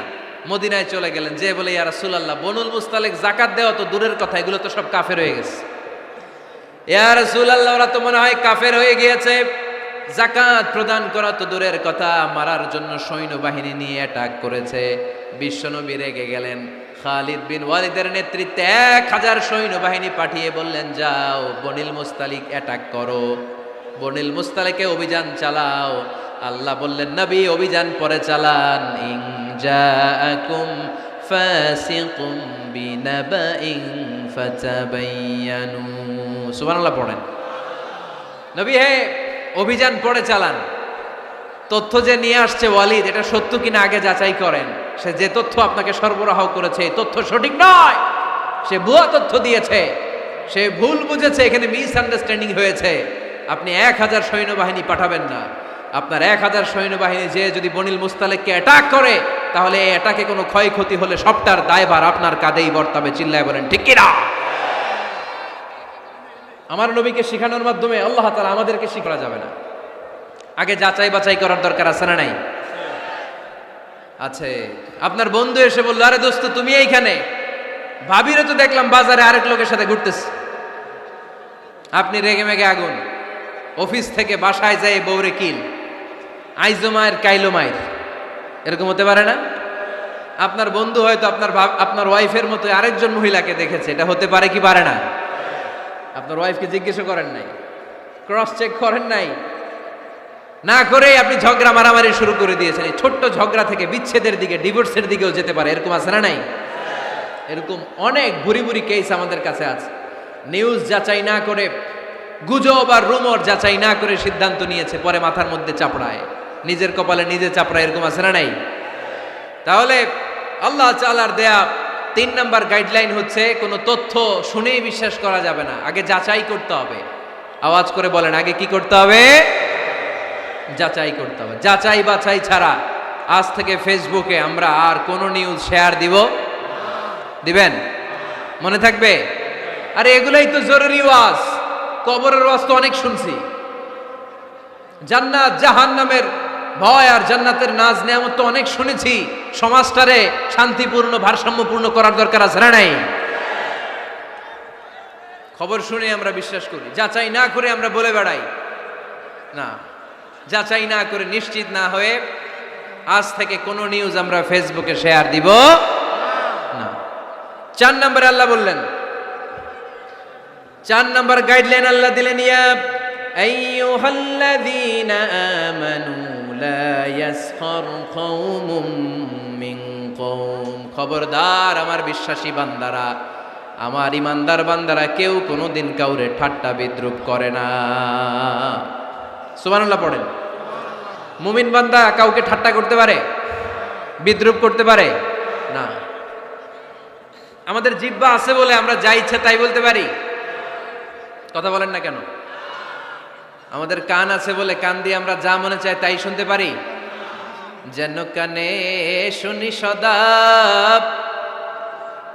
মদিনায় চলে গেলেন, যে বলে, ইয়া রাসূলুল্লাহ, বনুল মুস্তালিক যাকাত দেওয়া তো দূরের কথা, এগুলো তো সব কাফের হয়ে গেছে। ইয়া রাসূলুল্লাহ, ওরা তো মনে হয় কাফের হয়ে গিয়েছে, যাকাত প্রদান করা তো দূরের কথা, মারার জন্য সৈন্যবাহিনী নিয়ে অ্যাটাক করেছে। বিশ্বনবী রেগে গেলেন। খালিদ বিন ওয়ালিদের নেতৃত্বে 1000 সৈন্যবাহিনী পাঠিয়ে বললেন, যাও বনুল মুস্তালিক অ্যাটাক করো, বনুল মুস্তালিকে অভিযান চালাও। আল্লাহ বললেন, নবী অভিযান পরে চালান, ইন জাআকুম ফাসিকুম বিনাবাইন ফাতাবায়ানু। সুবহানাল্লাহ পড়েন। নবী হে, অভিযান পড়ে চালান। তথ্য যে নিয়ে আসছে ওয়ালিদ, এটা সত্য কিনা আগে যাচাই করেন। সে যে তথ্য আপনাকে সরবরাহ করেছে এই তথ্য সঠিক নয়, সে ভুয়া তথ্য দিয়েছে, সে ভুল বুঝেছে, এখানে মিসআন্ডারস্ট্যান্ডিং হয়েছে। আপনি 1000 সৈন্যবাহিনী পাঠাবেন না। আপনার 1000 সৈন্যবাহিনী যে যদি বনিল মুস্তালেককে অ্যাটাক করে, তাহলে এই অ্যাটাকে কোনো ক্ষয়ক্ষতি হলে সবটার দায়ভার আপনার কাঁধেই বর্তাবে। চিল্লায় বলেন ঠিক কিনা? আমার নবীকে শেখানোর মাধ্যমে আল্লাহ তাআলা আমাদেরকে শিখা যাবে না। আগে যাচাই বাছাই করার দরকার আছে না নাই? আছে। আপনার বন্ধু এসে বলল, আরে দোস্ত তুমি এইখানে, ভাবিরে তো দেখলাম বাজারে আরেক লোকের সাথে ঘুরতেছে। আপনি রেগে মেগে আগুন, অফিস থেকে বাসায় যায় বউরে কিল, আইজো মায়ের কাইলো মায়ের, এরকম হতে পারে না? আপনার বন্ধু হয়তো আপনার ওয়াইফের মতো আরেকজন মহিলাকে দেখেছে, এটা হতে পারে কি পারে না? আপনার ওয়াইফকে জিজ্ঞেস করেন নাই, ক্রস চেক করেন নাই, না করে আপনি ঝগড়া মারামারি শুরু করে দিয়েছেন। এই ছোট্ট ঝগড়া থেকে বিচ্ছেদের দিকে, ডিভোর্সের দিকেও যেতে পারে। এরকম আছে না নাই? এরকম অনেক ভুরি ভুরি কেস আমাদের কাছে আছে। নিউজ যাচাই না করে, গুজব আর রুমর যাচাই না করে সিদ্ধান্ত নিয়েছে, পরে মাথার মধ্যে চাপড়ায়, নিজের কপালে নিজে চাপড়ায়। এরকম আছে না নাই? তাহলে আল্লাহ তাআলার দেয়া 3 নাম্বার গাইডলাইন হচ্ছে, কোনো তথ্য শুনেই বিশ্বাস করা যাবে না, আগে যাচাই করতে হবে। আওয়াজ করে বলেন, আগে কি করতে হবে? যাচাই করতে হবে। যাচাই বাছাই ছাড়া আজ থেকে ফেসবুকে আমরা আর কোনো নিউজ শেয়ার দিবেন? মনে থাকবে? আরে এগুলাই তো জরুরি ওয়াজ। কবরের ওয়াজ তো অনেক শুনছি, জান্নাত জাহান্নামের ভয় আর জান্নাতের নাজ নেয়ামত তো অনেক শুনেছি। সমাজটারে শান্তিপূর্ণ ভারসাম্যপূর্ণ করার দরকার আছে না নাই? খবর শুনে আমরা বিশ্বাস করি, যাচাই না করে আমরা বলে বেড়াই না। যাচাই না করে, নিশ্চিত না হয়ে আজ থেকে কোনো নিউজ আমরা ফেসবুকে শেয়ার দিব না। 4 নম্বরে আল্লাহ বললেন, 4 নম্বর গাইডলাইন আল্লাহ দিলেন, ইয়া আইয়ুহাল্লাযীনা আমানু লা ইয়াসখার কওমুম মিন কওম। খবরদার আমার বিশ্বাসী বান্দারা, আমার ইমানদার বান্দারা, কেউ কোনোদিন কাউরে ঠাট্টা বিদ্রুপ করে না। সুবহানাল্লাহ পড়েন। মুমিন বান্দা কাউকে ঠাট্টা করতে পারে, বিদ্রুপ করতে পারে না। আমাদের জিহ্বা আছে বলে আমরা যা ইচ্ছা তাই বলতে পারি। কথা বলেন না কেন? আমাদের কান আছে বলে কান দিয়ে আমরা যা মনে চাই তাই শুনতে পারি। যেন কানে শুনি সদা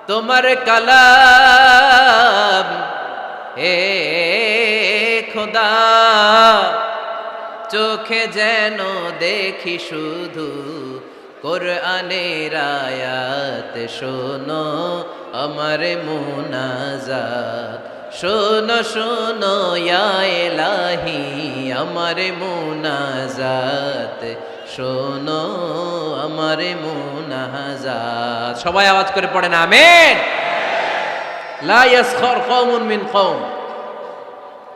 তোমার কালাম, হে খোদা, চোখে যেন দেখি শুধু কোরআনের আয়াত। শোনো আমার মুনাজাত, শোনো শোনো ইয়া ইলাহি আমার মুনাজাত, শোনো আমার মুনাজাত। সবাই আওয়াজ করে পড়েন আমিন। লা ইয়াসখার কওমুন মিন কওম।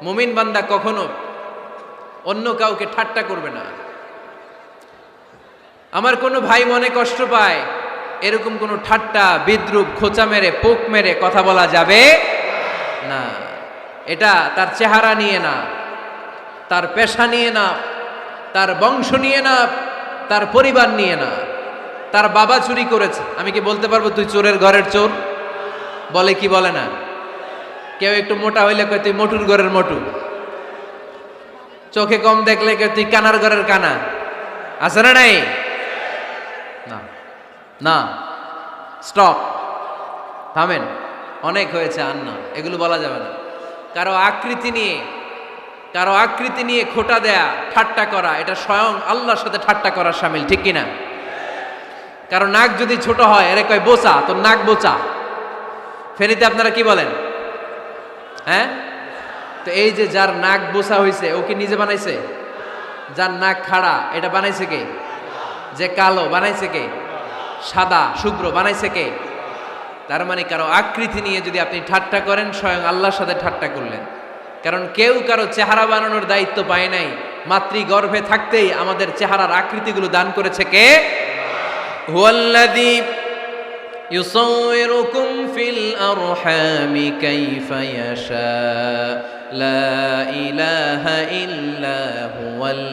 মুমিন বান্দা কখনো অন্য কাউকে ঠাট্টা করবে না। আমার কোনো ভাই মনে কষ্ট পায়, এরকম কোনো ঠাট্টা বিদ্রুপ খোঁচা মেরে পোক মেরে কথা বলা যাবে না। এটা তার চেহারা নিয়ে না, তার পেশা নিয়ে না, তার বংশ নিয়ে না, তার পরিবার নিয়ে না। তার বাবা চুরি করেছে, আমি কি বলতে পারবো তুই চোরের ঘরের চোর? বলে কি বলে না? কেউ একটু মোটা হইলে কয় তুই মোটুর ঘরের মোটু, চোখে কম দেখলে কয় তুই কানার ঘরের কানা। আছে না নাই? না না, স্টপ, থামেন, অনেক হয়েছে, আর না, এগুলো বলা যাবে না। কারো আকৃতি নিয়ে খোটা দেয়া, ঠাট্টা করা, এটা স্বয়ং আল্লাহর সাথে ঠাট্টা করার শামিল, ঠিক কিনা? কারো নাক যদি ছোট হয়, এরে কয় বোচা, তোর নাক বোচা। ফেনীতে আপনারা কি বলেন? হ্যাঁ, তো এই যে যার নাক বোচা হয়েছে, ও কি নিজে বানাইছে? যার নাক খাড়া, এটা বানাইছে কে? যে কালো, বানাইছে কে? সাদা শুভ্র, বানাইছে কে? তার মানে কারো আকৃতি নিয়ে যদি আপনি ঠাট্টা করেন, স্বয়ং আল্লাহর সাথে ঠাট্টা করলেন। কারণ কেউ কারো চেহারা বানানোর দায়িত্ব পায় নাই। মাতৃগর্ভে থাকতেই আমাদের চেহারার আকৃতিগুলো দান করেছে কে? হুয়াল্লাযী ইউসাউইরুকুম ফিল আরহামি কাইফা ইয়াশা লা ইলাহা ইল্লা হুয়াল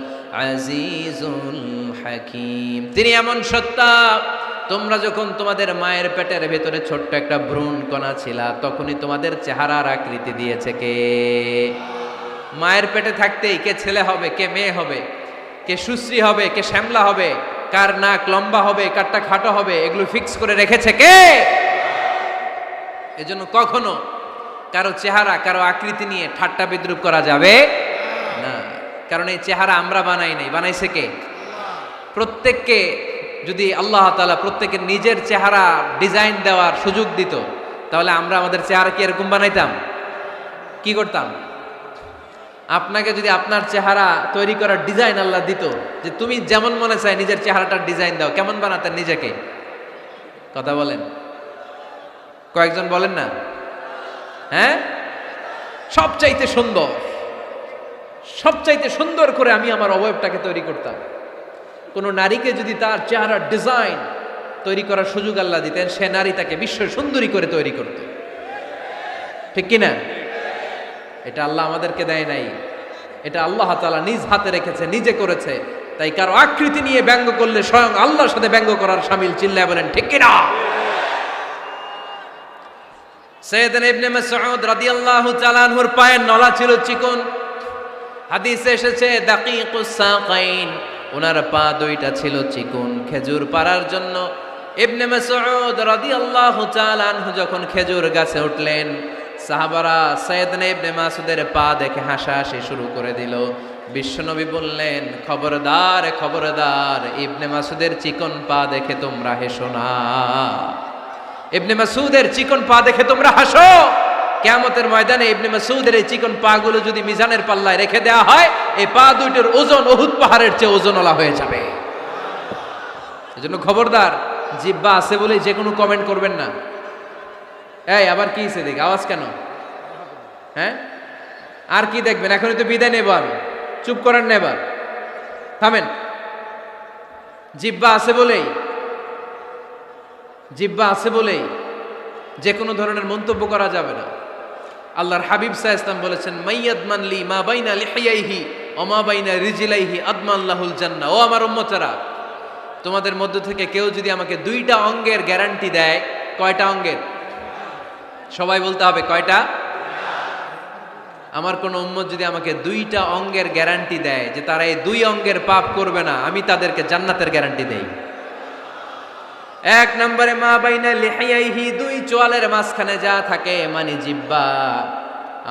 আজিজুল হাকীম। তিনি এমন সত্তা, তোমরা যখন তোমাদের মায়ের পেটের ভেতরে ছোট্ট একটা ভ্রূণ কণা ছিলা, তখনই তোমাদের চেহারার আকৃতি দিয়েছে কে? মায়ের পেটে থাকতেই কে ছেলে হবে, কে মেয়ে হবে, কে সুশ্রী হবে, কে শ্যামলা হবে, কার নাক লম্বা হবে, কারটা খাটো হবে, এগুলো ফিক্স করে রেখেছে কে? এজন্য কখনো কারো চেহারা, কারো আকৃতি নিয়ে ঠাট্টা বিদ্রুপ করা যাবে না, কারণ এই চেহারা আমরা বানাই নাই, বানাইছে কে? প্রত্যেককে যদি আল্লাহ তাআলা প্রত্যেকের নিজের চেহারা ডিজাইন দেওয়ার সুযোগ দিত, তাহলে আমরা আমাদের চেহারা কি এরকম বানাইতাম? কি করতাম? আপনাকে যদি আপনার চেহারা তৈরি করার ডিজাইন আল্লাহ দিত, যে তুমি যেমন মনে চাই নিজের চেহারাটার ডিজাইন দাও, কেমন বানাতেন নিজেকে? কথা বলেন, কয়েকজন বলেন না? হ্যাঁ, সবচাইতে সুন্দর, সবচাইতে সুন্দর করে আমি আমার অবয়বটাকে তৈরি করতাম। কোন নারীকে যদি তার চেহারার ডিজাইন তৈরি করার সুযোগ আল্লাহ দিতেন, সে নারী তাকে বিশ্ব সুন্দরী করে তৈরি করত, ঠিক কিনা? এটা আল্লাহ আমাদেরকে দেয় নাই, এটা আল্লাহ তাআলা নিজ হাতে রেখেছে, নিজে করেছে। তাই কারো আকৃতি নিয়ে ব্যঙ্গ করলে স্বয়ং আল্লাহর সাথে ব্যঙ্গ করার শামিল। চিল্লায় বলেন ঠিক কিনা? সাইয়েদনা ইবনে মাসউদ রাদিয়াল্লাহু তাআলা আনহুর পায়ের নলা ছিল চিকন। হাদিসে এসেছে দাকিকুস সাকাইন, ওনার পা দুইটা ছিল চিকন। খেজুর পাড়ার জন্য ইবনে মাসউদ রাদিয়াল্লাহু তাআলা আনহু যখন খেজুর গাছে উঠলেন, সাহাবারা সাইয়েদনা ইবনে মাসউদের পা দেখে হাসাহাসি শুরু করে দিল। বিশ্বনবী বললেন, খবরদার খবরদার, ইবনে মাসউদের চিকন পা দেখে তোমরা হেসো না। ইবনে মাসউদের চিকন পা দেখে তোমরা হাসো। কিয়ামতের ময়দানে ইবনে মাসউদের এই চিকন পা গুলো যদি মিজানের পাল্লায় রেখে দেওয়া হয়, এই পা দুইটার ওজন উহুদ পাহাড়ের চেয়ে ওজনওয়ালা হয়ে যাবে। এজন্য খবরদার, জিহ্বা আছে বলে যে কোনো কমেন্ট করবেন না। এই আবার কি হইছে দেখ, আওয়াজ কেন? হ্যাঁ, আর কি দেখবেন? এখনই তো বিদায় নেব আমি, চুপ করেন না, এবার থামেন। জিহ্বা আছে বলেই, জিহ্বা আছে বলেই যে কোনো ধরনের মন্তব্য করা যাবে না। আল্লাহর হাবিব সাল্লাল্লাহু আলাইহি ওয়াসাল্লাম বলেছেন, মাইয়াদমান লি মা বাইনা লিহিয়াইহি ওয়া মা বাইনা রিজলাইহি আদমান লাহুল জান্নাহ। ও আমার উম্মতেরা, তোমাদের মধ্য থেকে কেউ যদি আমাকে দুইটা অঙ্গের গ্যারান্টি দেয়, কয়টা অঙ্গের? সবাই বলতে হবে কয়টা? আমার কোন উম্মত যদি আমাকে দুইটা অঙ্গের গ্যারান্টি দেয় যে তারা এই দুই অঙ্গের পাপ করবে না, আমি তাদেরকে জান্নাতের গ্যারান্টি দেই। এক নম্বরে মা বাইনা লিহিয়াইহি, দুই চোয়ালের মাঝখানে যা থাকে মানে জিহ্বা।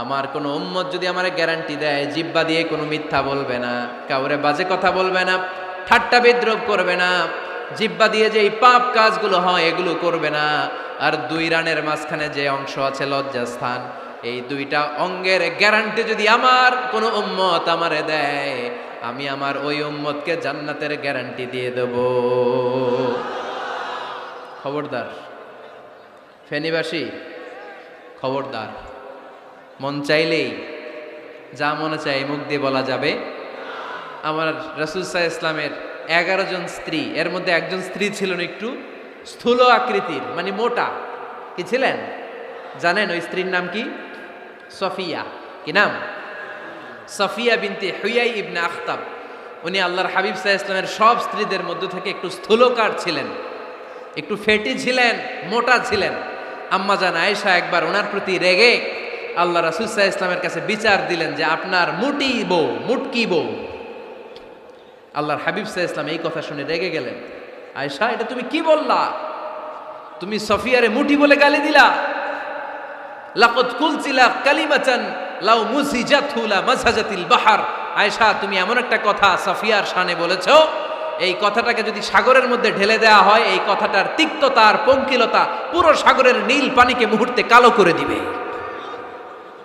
আমার কোন উম্মত যদি আমার গ্যারান্টি দেয় জিহ্বা দিয়ে কোনো মিথ্যা বলবে না, কাউরে বাজে কথা বলবে না, ঠাট্টা বিদ্রূপ করবে না, জিহ্বা দিয়ে যে এই পাপ কাজগুলো হয় এগুলো করবে না, আর দুই রানের মাঝখানে যে অংশ আছে লজ্জাস্থান, এই দুইটা অঙ্গের গ্যারান্টি যদি আমার কোন উম্মত আমারে দেয়, আমি আমার ওই উম্মতকে জান্নাতের গ্যারান্টি দিয়ে দেব। খবরদার ফেনীবাসী, খবরদার। মন চাইলেই যা মনে চাই মুখ দিয়ে বলা যাবে। আমার রাসূল সাল্লাল্লাহু আলাইহি ইসলামের 11 জন স্ত্রী, এর মধ্যে একজন স্ত্রী ছিলেন একটু স্থূল আকৃতির, মানে মোটা। কি ছিলেন জানেন? ওই স্ত্রীর নাম কি? সফিয়া। কি নাম? সফিয়া বিনতে হুয়াই ইবনে আখতাব। উনি আল্লাহর হাবিব সাল্লাল্লাহু আলাইহি ইসলামের সব স্ত্রীদের মধ্য থেকে একটু স্থূলকার ছিলেন, একটু ফেটি ছিলেন, মোটা ছিলেন। আম্মা জান আয়েশা একবার ওনার প্রতি রেগে আল্লাহ রাসূল সাল্লাল্লাহু আলাইহি ইসলামের কাছে বিচার দিলেন যে আপনার মুটি বউ, মুটকি বউ। আল্লাহর হাবিব সাল্লাল্লাহু আলাইহি ইসলাম এই কথা শুনে রেগে গেলেন। আয়েশা, এটা তুমি কি বললা? তুমি সফিয়ারে মুটি বলে গালি দিলা। লাকাদ কুলতিলা কালিমাতান লাউ মুসিজাতহু লা মাসাজাতিল বাহর। আয়েশা, তুমি এমন একটা কথা সফিয়ার শানে বলেছো, এই কথাটাকে যদি সাগরের মধ্যে ঢেলে দেওয়া হয়, এই কথাটার তিক্ততা আর পঙ্কিলতা পুরো সাগরের নীল পানিকে মুহূর্তে কালো করে দিবে।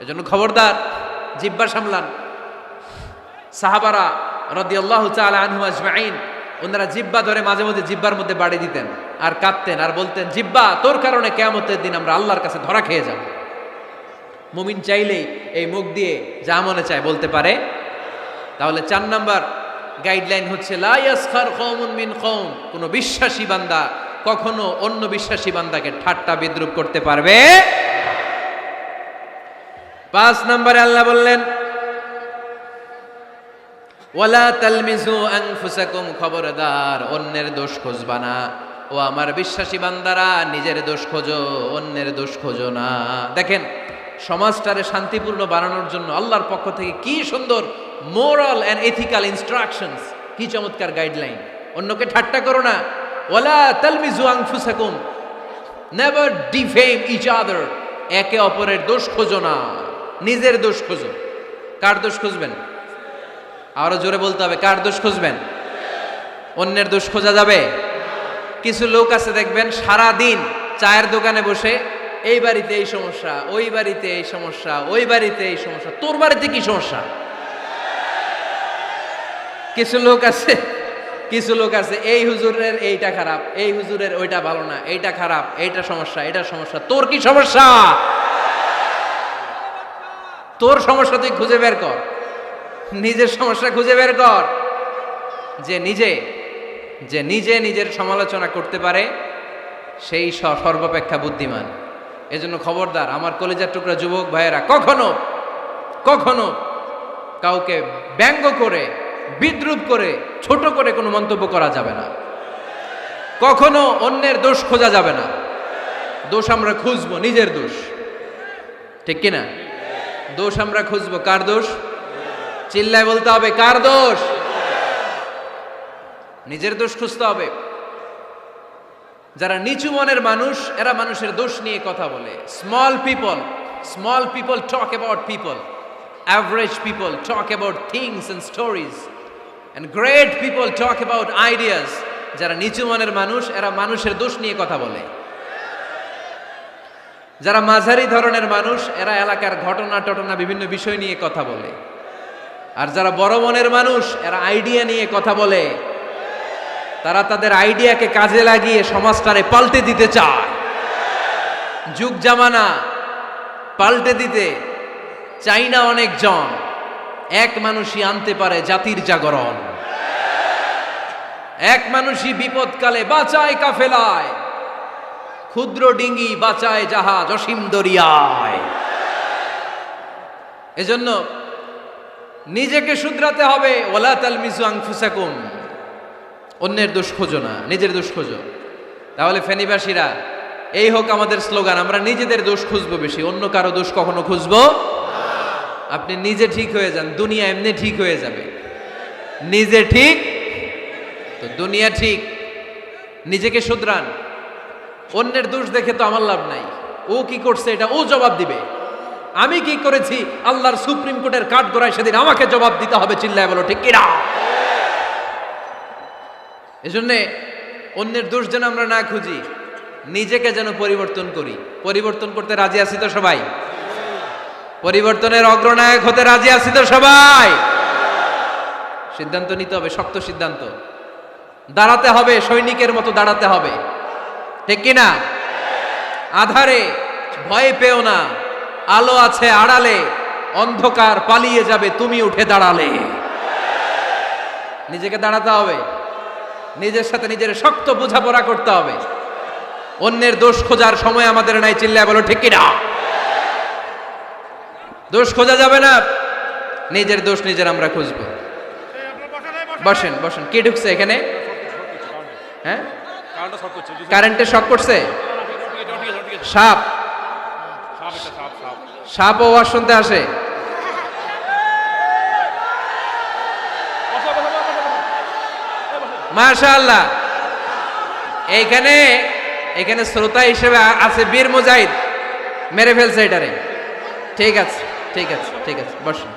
এজন্য খবরদার, জিহ্বা সামলান। সাহাবারা রাদিয়াল্লাহু তাআলা আনহু আজমাইন, ওনারা জিহ্বা ধরে মাঝে মাঝে জিহ্বার মধ্যে বাড়ি দিতেন আর কাঁদতেন আর বলতেন, জিহ্বা, তোর কারণে কিয়ামতের দিন আমরা আল্লাহর কাছে ধরা খেয়ে যাব। মুমিন চাইলেই এই মুখ দিয়ে যা মনে চায় বলতে পারে। তাহলে 4 নাম্বার, গাইডলাইন হচ্ছে লা ইয়াসখার কওমুন মিন কওম, কোন বিশ্বাসী বান্দা কখনো অন্য বিশ্বাসী বান্দাকে ঠাট্টা বিদ্রূপ করতে পারবে। 5 নম্বরে আল্লাহ বললেন ওয়ালা তালমিজু আনফুসাকুম, খবরদার অন্যের দোষ খুঁজবা না। ও আমার বিশ্বাসী বান্দারা, নিজের দোষ খোঁজো, অন্যের দোষ খোঁজো না। দেখেন সমাজটারে শান্তিপূর্ণ বানানোর জন্য আল্লাহর পক্ষ থেকে কি সুন্দর মোরাল এন্ড এথিক্যাল ইনস্ট্রাকশনস, কি চমৎকার গাইডলাইন। অন্যকে ঠাট্টা করো না। ওয়ালা তালমিজু আনফুসাকুম, নেভার ডিফেম ইচ আদার, একে অপরের দোষ খোঁজো না, নিজের দোষ খোঁজো। কার দোষ খুঁজবেন? আরো জোরে বলতে হবে, কার দোষ খুঁজবেন? অন্যের দোষ খোঁজা যাবে? কিছু লোক আছে দেখবেন সারা দিন চায়ের দোকানে বসে এই বাড়িতে এই সমস্যা, ওই বাড়িতে এই সমস্যা, ওই বাড়িতে এই সমস্যা, তোর বাড়িতে কি সমস্যা? কিছু লোক আছে এই হুজুরের এইটা খারাপ, এই হুজুরের ওইটা ভালো না, এইটা খারাপ, এইটা সমস্যা, এটা সমস্যা, তোর কি সমস্যা? তোর সমস্যা তুই খুঁজে বের কর, নিজের সমস্যা খুঁজে বের কর। যে নিজে নিজের সমালোচনা করতে পারে সেই সর্বাপেক্ষা বুদ্ধিমান। এজন্য খবরদার আমার কলেজার টুকরা যুবক ভাইয়েরা, কখনো কাউকে ব্যঙ্গ করে, বিদ্রূপ করে, ছোট করে কোনো মন্তব্য করা যাবে না। কখনো অন্যের দোষ খোঁজা যাবে না। দোষ আমরা খুঁজবো, নিজের দোষ, ঠিক কিনা? দোষ আমরা খুঁজবো, কার দোষ? চিল্লায় বলতে হবে, কার দোষ? নিজের দোষ খুঁজতে হবে। যারা নিচু মনের মানুষ, এরা মানুষের দোষ নিয়ে কথা বলে। Small people talk about people, average people talk about things and stories, and great people talk about ideas. যারা নিচু মনের মানুষ, এরা মানুষের দোষ নিয়ে কথা বলে। যারা মাঝারি ধরনের মানুষ, এরা এলাকার ঘটনা বিভিন্ন বিষয় নিয়ে কথা বলে। আর যারা বড় মনের মানুষ, এরা আইডিয়া নিয়ে কথা বলে। তারা তাদের আইডিয়াকে কাজে লাগিয়ে সমাজটারে পাল্টে দিতে চায়। যুগ জামানা পাল্টে দিতে চাই না অনেকজন, এক মানুষই আনতে পারে জাতির জাগরণ। এক মানুষই বিপদকালে বাঁচায় কাফেলায়, ক্ষুদ্র ডিঙ্গি বাঁচায় জাহাজ অসীম দরিয়ায়। এজন্য নিজেকে শুধরাতে হবে। ওয়ালা তালমিজু আনফুসাকুম, অন্যের দোষ খোঁজো না, নিজের দোষ খোঁজো। তাহলে ফেনীবাসীরা, এই হোক আমাদের স্লোগান, আমরা নিজেদের দোষ খুঁজবো বেশি, অন্য কারো দোষ কখনো খুঁজবো। আপনি নিজে ঠিক হয়ে যান, দুনিয়া এমনি ঠিক হয়ে যাবে। নিজে ঠিক তো দুনিয়া ঠিক। নিজেকে শুধরান। অন্যের দোষ দেখে তো আমার লাভ নাই। ও কি করছে এটা ও জবাব দিবে, আমি কি করেছি আল্লাহর সুপ্রিম কোর্টের কাঠগড়ায় সেদিন আমাকে জবাব দিতে হবে। চিল্লায় বলো ঠিক কিনা? এজন্যে অন্যের দোষ যেন আমরা না খুঁজি, নিজেকে যেন পরিবর্তন করি। পরিবর্তন করতে রাজি আছি তো সবাই? পরিবর্তনের অগ্রনায়ক হতে রাজি আছি তো সবাই? সিদ্ধান্ত নিতে হবে, শক্ত সিদ্ধান্ত। দাঁড়াতে হবে, সৈনিকের মতো দাঁড়াতে হবে, ঠিক কিনা? আধারে ভয় পেও না, আলো আছে আড়ালে, অন্ধকার পালিয়ে যাবে তুমি উঠে দাঁড়ালে। নিজেকে দাঁড়াতে হবে, নিজের সাথে নিজের শক্ত বোঝাপড়া করতে হবে। অন্যের দোষ খোঁজার সময় আমাদের নাই। চিল্লায় বলো ঠিক কিনা? দোষ খোঁজা যাবে না, নিজের দোষ নিজের আমরা খুঁজবো। বসেন বসেন। কে ঢুকছে এখানে? হ্যাঁ, কারেন্টে শক করছে। সাপ, সাপ ওয়াজ শুনতে আসে। মাশাআল্লাহ। এইখানে শ্রোতা হিসেবে আছে বীর মুজাহিদ, মেরে ফেলছে এটারে। ঠিক আছে ঠিক আছে ঠিক আছে, বসেন।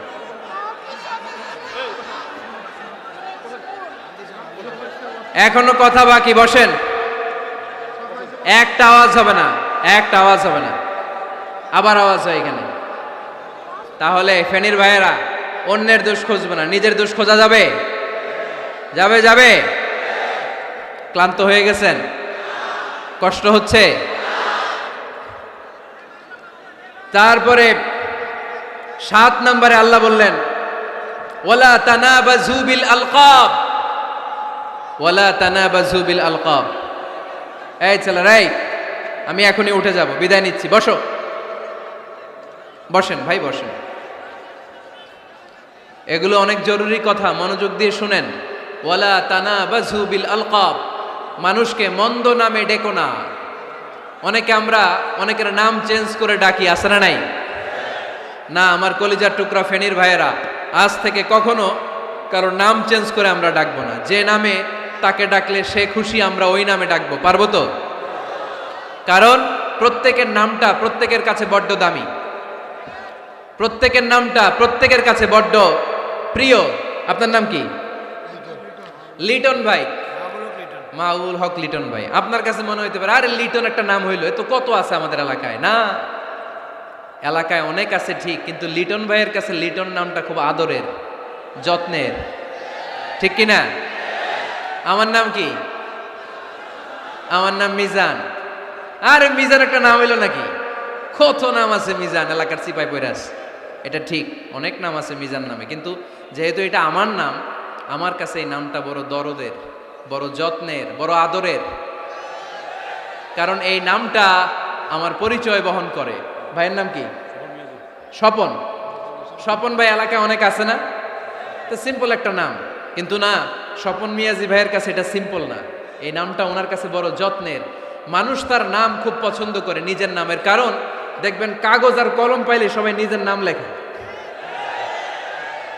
এখনো কথা বাকি, বসেন। একটা আওয়াজ হবে না, একটা আওয়াজ হবে না। আবার আওয়াজ হয় এখানে। তাহলে ফেনীর ভাইয়েরা, অন্যের দোষ খুঁজবে না, নিজের দোষ খোঁজা যাবে? যাবে যাবে? ক্লান্ত হয়ে গেছেন? কষ্ট হচ্ছে? তারপরে 7 নম্বরে আল্লাহ বললেন ওয়ালা তানাবাযু বিল আলকাব, ওয়ালা তানাবাযু বিল আলকাব। এই ছেলেরা, আমি এখনই উঠে যাব, বিদায় নিচ্ছি, বসো। বসেন ভাই, বসেন। এগুলো অনেক জরুরি কথা, মনোযোগ দিয়ে শুনেন। ওয়ালা তানাবাযু বিল আলকাব, মানুষকে মন্দ নামে ডেকো না। অনেকের নাম চেঞ্জ করে ডাকি, আছে না নাই? না, আমার কলিজার টুকরা ফেনীর ভাইয়েরা, আজ থেকে কখনো কারো নাম চেঞ্জ করে আমরা ডাকবো না। যে নামে তাকে ডাকলে সে খুশি, আমরা ওই নামে ডাকবো, পারবো তো? কারণ প্রত্যেকের নামটা প্রত্যেকের কাছে বড্ড দামি, প্রত্যেকের নামটা প্রত্যেকের কাছে বড্ড প্রিয়। আপনার নাম কি? লিটন ভাই, মাহবুল হক লিটন ভাই। আপনার কাছে মনে হইতে পারে আরে লিটন একটা নাম হইলো, এ তো কত আছে আমাদের এলাকায়। না, এলাকায় অনেক আছে ঠিক, কিন্তু লিটন ভাইয়ের কাছে লিটন নামটা খুব আদরের, যত্নের, ঠিক কিনা? আমার নাম কি? আমার নাম মিজান। আরে মিজান একটা নাম হইলো নাকি? কত নাম আছে মিজান, এলাকার সিপাই পয়রাস। এটা ঠিক, অনেক নাম আছে মিজান নামে, কিন্তু যেহেতু এটা আমার নাম, আমার কাছে এই নামটা বড় দরদের, বড় যত্নের, বড় আদরের। কারণ এই নামটা আমার পরিচয় বহন করে। ভাইয়ের নাম কি? স্বপন। স্বপন ভাই এলাকায় অনেক আছে না? তো সিম্পল একটা নাম, কিন্তু না, স্বপন মিয়াজি ভাইয়ের কাছে এটা সিম্পল না, এই নামটা ওনার কাছে বড় যত্নের। মানুষ তার নাম খুব পছন্দ করে, নিজের নামের। কারণ দেখবেন কাগজ আর কলম পাইলে সবাই নিজের নাম লেখে,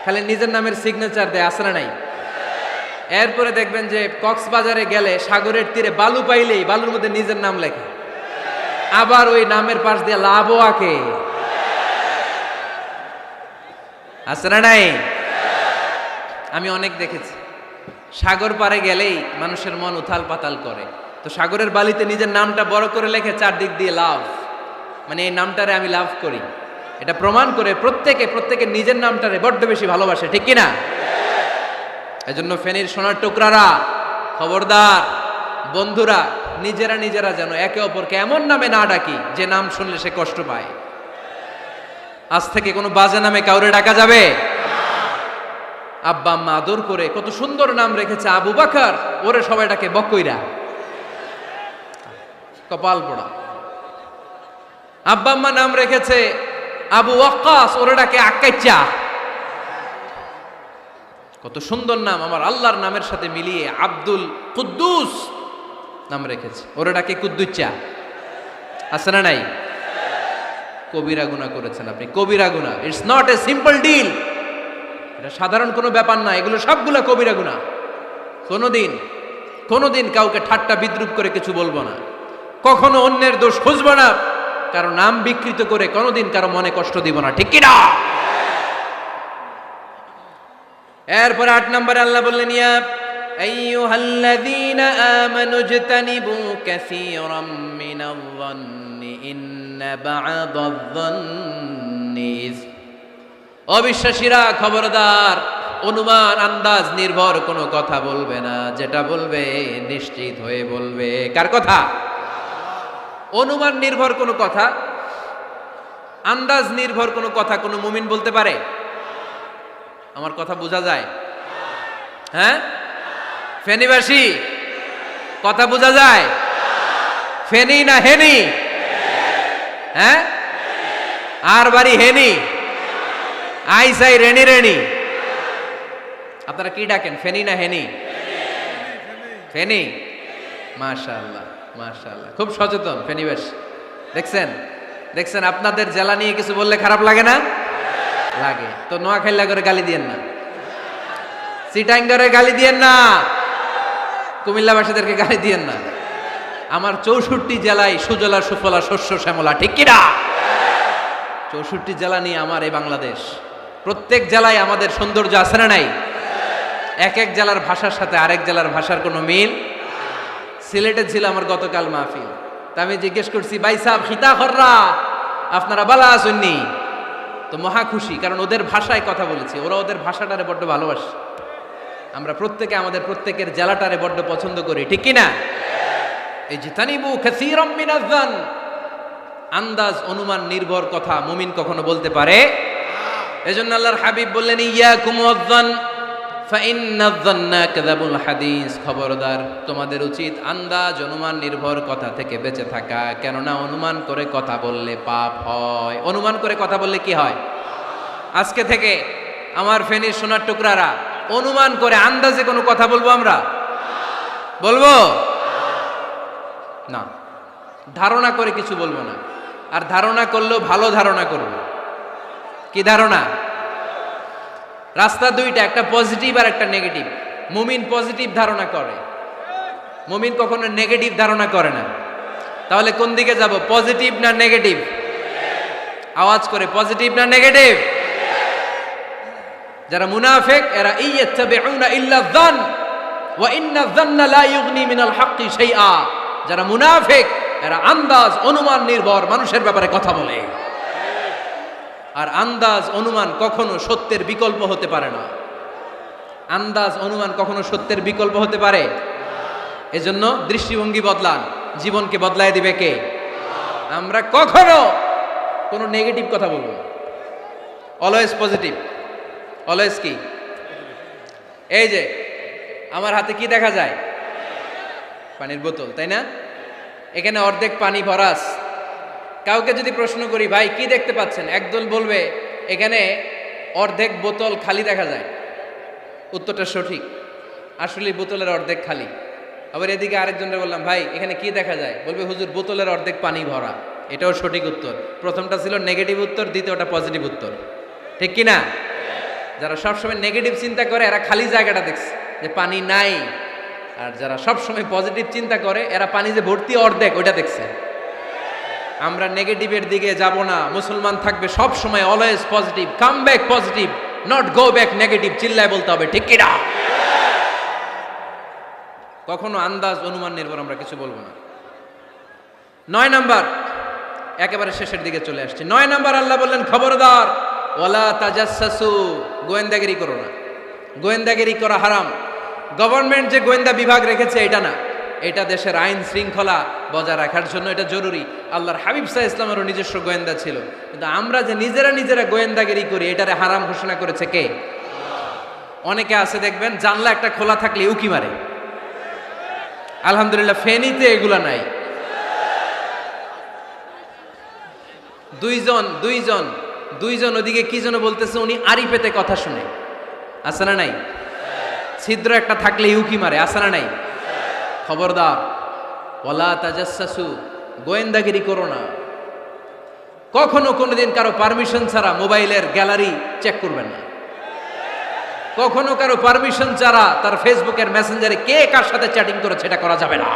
খালি নিজের নামের সিগনেচার দেয়, আছে না নাই? এরপরে দেখবেন যে কক্সবাজারে গেলে সাগরের তীরে বালু পাইলেই বালুর মধ্যে নিজের নাম লেখে, আবার ওই নামের পাশ দিয়ে লাভও আঁকে, আছে না নাই? আমি অনেক দেখেছি, সাগর পারে গেলেই মানুষের মন উথাল পাতাল করে। তো সাগরের বালিতে নিজের নামটা বড় করে লেখে, চারদিক দিয়ে লাভ, মানে এই নামটারে আমি লাভ করি। এটা প্রমাণ করে প্রত্যেকে নিজের নামটারে বড্ড বেশি ভালোবাসে, ঠিক কিনা? এজন্য ফেনীর সোনার টুকরারা, খবরদার বন্ধুরা, নিজেরা যেন একে অপরকে এমন নামে না ডাকি যে নাম শুনলে সে কষ্ট পায়। আজ থেকে কোনো বাজে নামে কাউরে ডাকা যাবে? আব্বা আম্মা আদর করে কত সুন্দর নাম রেখেছে, আবু বাকার, ওরে সবাই ডাকে বকইরা, কপাল পোড়া। আব্বা আম্মা নাম রেখেছে আবু ওয়াক্কাস, ওরে ডাকে আক্কাইচা। কত সুন্দর নাম, আমার আল্লাহর নামের সাথে মিলিয়ে আব্দুল কুদ্দুস নাম রেখেছে, ওরে ডাকে কুদ্দুচ্চা, আছে না নাই? কবিরা গুনাহ করেছেন আপনি, কবিরা গুনাহ। It's not a simple deal, এটা সাধারণ কোনো ব্যাপার না, এগুলো সবগুলো কবিরা গুনাহ। কোনোদিন কাউকে ঠাট্টা বিদ্রুপ করে কিছু বলবো না, কখনো অন্যের দোষ খুঁজবো না, কারো নাম বিকৃত করে কোনোদিন কারো মনে কষ্ট দিব না, ঠিক কিনা? এরপরে 8 নম্বরে আল্লাহ বললেন, ইয়া আইয়ুহাল্লাযীনা আমানু ইজতানিবু কাসীরাম মিনায-যন্নি ইন্না বা'দায-যন্নি ইস। অবিশ্বাসীরা খবরদার, অনুমান আন্দাজ নির্ভর কোনো কথা বলবে না, যেটা বলবে নিশ্চিত হয়ে বলবে। কার কথা? অনুমান নির্ভর কোনো কথা, আন্দাজ নির্ভর কোনো কথা কোনো মুমিন বলতে পারে? আমার কথা বোঝা যায়? হ্যাঁ ফেনীবাসী, কথা বোঝা যায়? ফেনী না হেনি? হ্যাঁ, আর বাড়ি হেনি, আইসাই রেনি রেনি। আপনারা কি ডাকেন, ফেনী না হেনি? ফেনী। মাশাআল্লাহ মাশাআল্লাহ, খুব সচেতন ফেনীবাসী। দেখছেন আপনাদের জেলা নিয়ে কিছু বললে খারাপ লাগে না? লাগে। তো নোয়াখালী করে গালি দিয়েন না, চিটাঙ্গারে গালি দিয়েন না, কুমিল্লাবাসীদেরকে গালি দিয়েন না। আমার 64 জেলায় সুজলা সুফলা শস্য শ্যামলা, ঠিক কিনা? 64 জেলা নিয়ে আমার এই বাংলাদেশ। প্রত্যেক জেলায় আমাদের সৌন্দর্য আছে না নাই? এক এক জেলার ভাষার সাথে আরেক জেলার ভাষার কোনো মিল। সিলেটে ছিল আমার গতকাল মাহফিল, তা আমি জিজ্ঞেস করছি, ভাই সাহেব খিতা খররা, আপনারা বালা আসেননি? তো মহা খুশি, কারণ ওদের ভাষায় কথা বলেছি, ওরা ওদের ভাষাটারে বড্ড ভালোবাসে। আমরা প্রত্যেকে আমাদের প্রত্যেকের জেলাটারে বড্ড পছন্দ করি, ঠিক কিনা? এই জিতানিবু কাসীরাম মিনায-যন, আন্দাজ অনুমান নির্ভর কথা মুমিন কখনো বলতে পারে? এজন্য আল্লাহর হাবিব বললেন ইয়াকুম ওয়াজ্জান ফাইন্নায-যান্না কাযাবুল হাদিস, খবরদার তোমাদের উচিত আন্দাজ অনুমান নির্ভর কথা থেকে বেঁচে থাকা, কেননা অনুমান করে কথা বললে পাপ হয়। অনুমান করে কথা বললে কি হয়? আজকে থেকে আমার ফেনীর সোনার টুকরারা অনুমান করে আন্দাজে কোনো কথা বলবো আমরা? বলবো না। ধারণা করে কিছু বলবো না, আর ধারণা করলেও ভালো ধারণা করব। কি ধারণা? রাস্তা দুইটা, একটা পজিটিভ আর একটা নেগেটিভ। মুমিন পজিটিভ ধারণা করে, মুমিন কখনো নেগেটিভ ধারণা করে না। তাহলে কোন দিকে যাব, পজিটিভ না নেগেটিভ? আওয়াজ করে, পজিটিভ না নেগেটিভ? যারা মুনাফিক এরা ইয়াত্তাবিউনা ইল্লা যান ওয়া ইন্না যান্না লা ইউগনি মিনাল হাক্কি শাইআ। যারা মুনাফিক এরা আন্দাজ অনুমান নির্ভর মানুষের ব্যাপারে কথা বলে, আর আন্দাজ অনুমান কখনো সত্যের বিকল্প হতে পারে না। আন্দাজ অনুমান কখনো সত্যের বিকল্প হতে পারে? এজন্য দৃষ্টিভঙ্গি বদলান, জীবনকে বদলায় দিবে কে? আমরা কখনো কোনো নেগেটিভ কথা বলবো না, অলওয়েজ পজিটিভ। অলওয়েজ কি? এই যে আমার হাতে কি দেখা যায়? পানির বোতল, তাই না? এখানে অর্ধেক পানি ভরাস। কাউকে যদি প্রশ্ন করি ভাই কি দেখতে পাচ্ছেন, একদল বলবে এখানে অর্ধেক বোতল খালি দেখা যায়। উত্তরটা সঠিক, আসলে বোতলের অর্ধেক খালি। আবার এদিকে আরেকজনকে বললাম ভাই এখানে কি দেখা যায়, বলবে হুজুর বোতলের অর্ধেক পানি ভরা। এটাও সঠিক উত্তর। প্রথমটা ছিল নেগেটিভ উত্তর, দ্বিতীয়টা পজিটিভ উত্তর। ঠিক কি না? যারা সবসময় নেগেটিভ চিন্তা করে এরা খালি জায়গাটা দেখছে যে পানি নাই, আর যারা সবসময় পজিটিভ চিন্তা করে এরা পানি যে ভর্তি অর্ধেক ওইটা দেখছে। আমরা নেগেটিভের দিকে যাব না, মুসলমান থাকবে সব সময় always positive. Come back positive, not go back negative. চিল্লায় বলতে হবে ঠিক কি না? কখনো আন্দাজ অনুমান নির্ভর আমরা কিছু বলবো না। 9 নাম্বার, একেবারে শেষের দিকে চলে আসছে। 9 নাম্বার আল্লাহ বললেন খবরদার ওয়ালা তাজাসসু, গোয়েন্দাগিরি করো না। গোয়েন্দাগিরি করা হারাম। গভর্নমেন্ট যে গোয়েন্দা বিভাগ রেখেছে এটা না, এটা দেশের আইন শৃঙ্খলা বজায় রাখার জন্য এটা জরুরি। আল্লাহর হাবিব সাল্লাল্লাহু আলাইহি ওয়াসাল্লামেরও নিজস্ব গোয়েন্দা ছিল, কিন্তু আমরা যে নিজেরা গোয়েন্দাগিরি করি এটারে হারাম ঘোষণা করেছে কে? অনেকে আছে দেখবেন জানলা একটা খোলা থাকলে উকি মারে। আলহামদুলিল্লাহ ফেনীতে এগুলা নাই। দুইজন ওদিকে কি যেন বলতেছে, উনি আড়ি পেতে কথা শুনে। আছে না নাই? ছিদ্র একটা থাকলে উকি মারে। আছে না নাই? খবরদার ওয়ালা তাজাসসু, গোয়েন্দাগিরি করো না। কখনো কোনোদিন কারো পারমিশন ছাড়া মোবাইলের গ্যালারি চেক করবেন না। কখনো কারো পারমিশন ছাড়া তার ফেসবুকের মেসেঞ্জারে কে কার সাথে চ্যাটিং করেছে এটা করা যাবে না।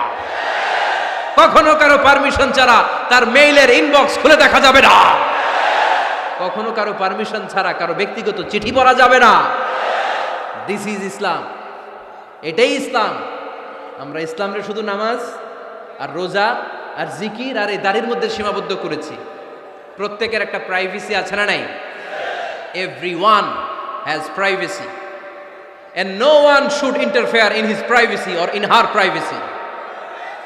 কখনো কারো পারমিশন ছাড়া তার মেইলের ইনবক্স খুলে দেখা যাবে না। কখনো কারো পারমিশন ছাড়া কারো ব্যক্তিগত চিঠি পড়া যাবে না। দিস ইজ ইসলাম, এটাই ইসলাম। আমরা ইসলামরে শুধু নামাজ আর রোজা আর জিকির আর এই দাড়ির মধ্যে সীমাবদ্ধ করেছি। প্রত্যেকের একটা প্রাইভেসি আছে না নাই? Everyone has privacy and no one should interfere in his privacy or in her privacy.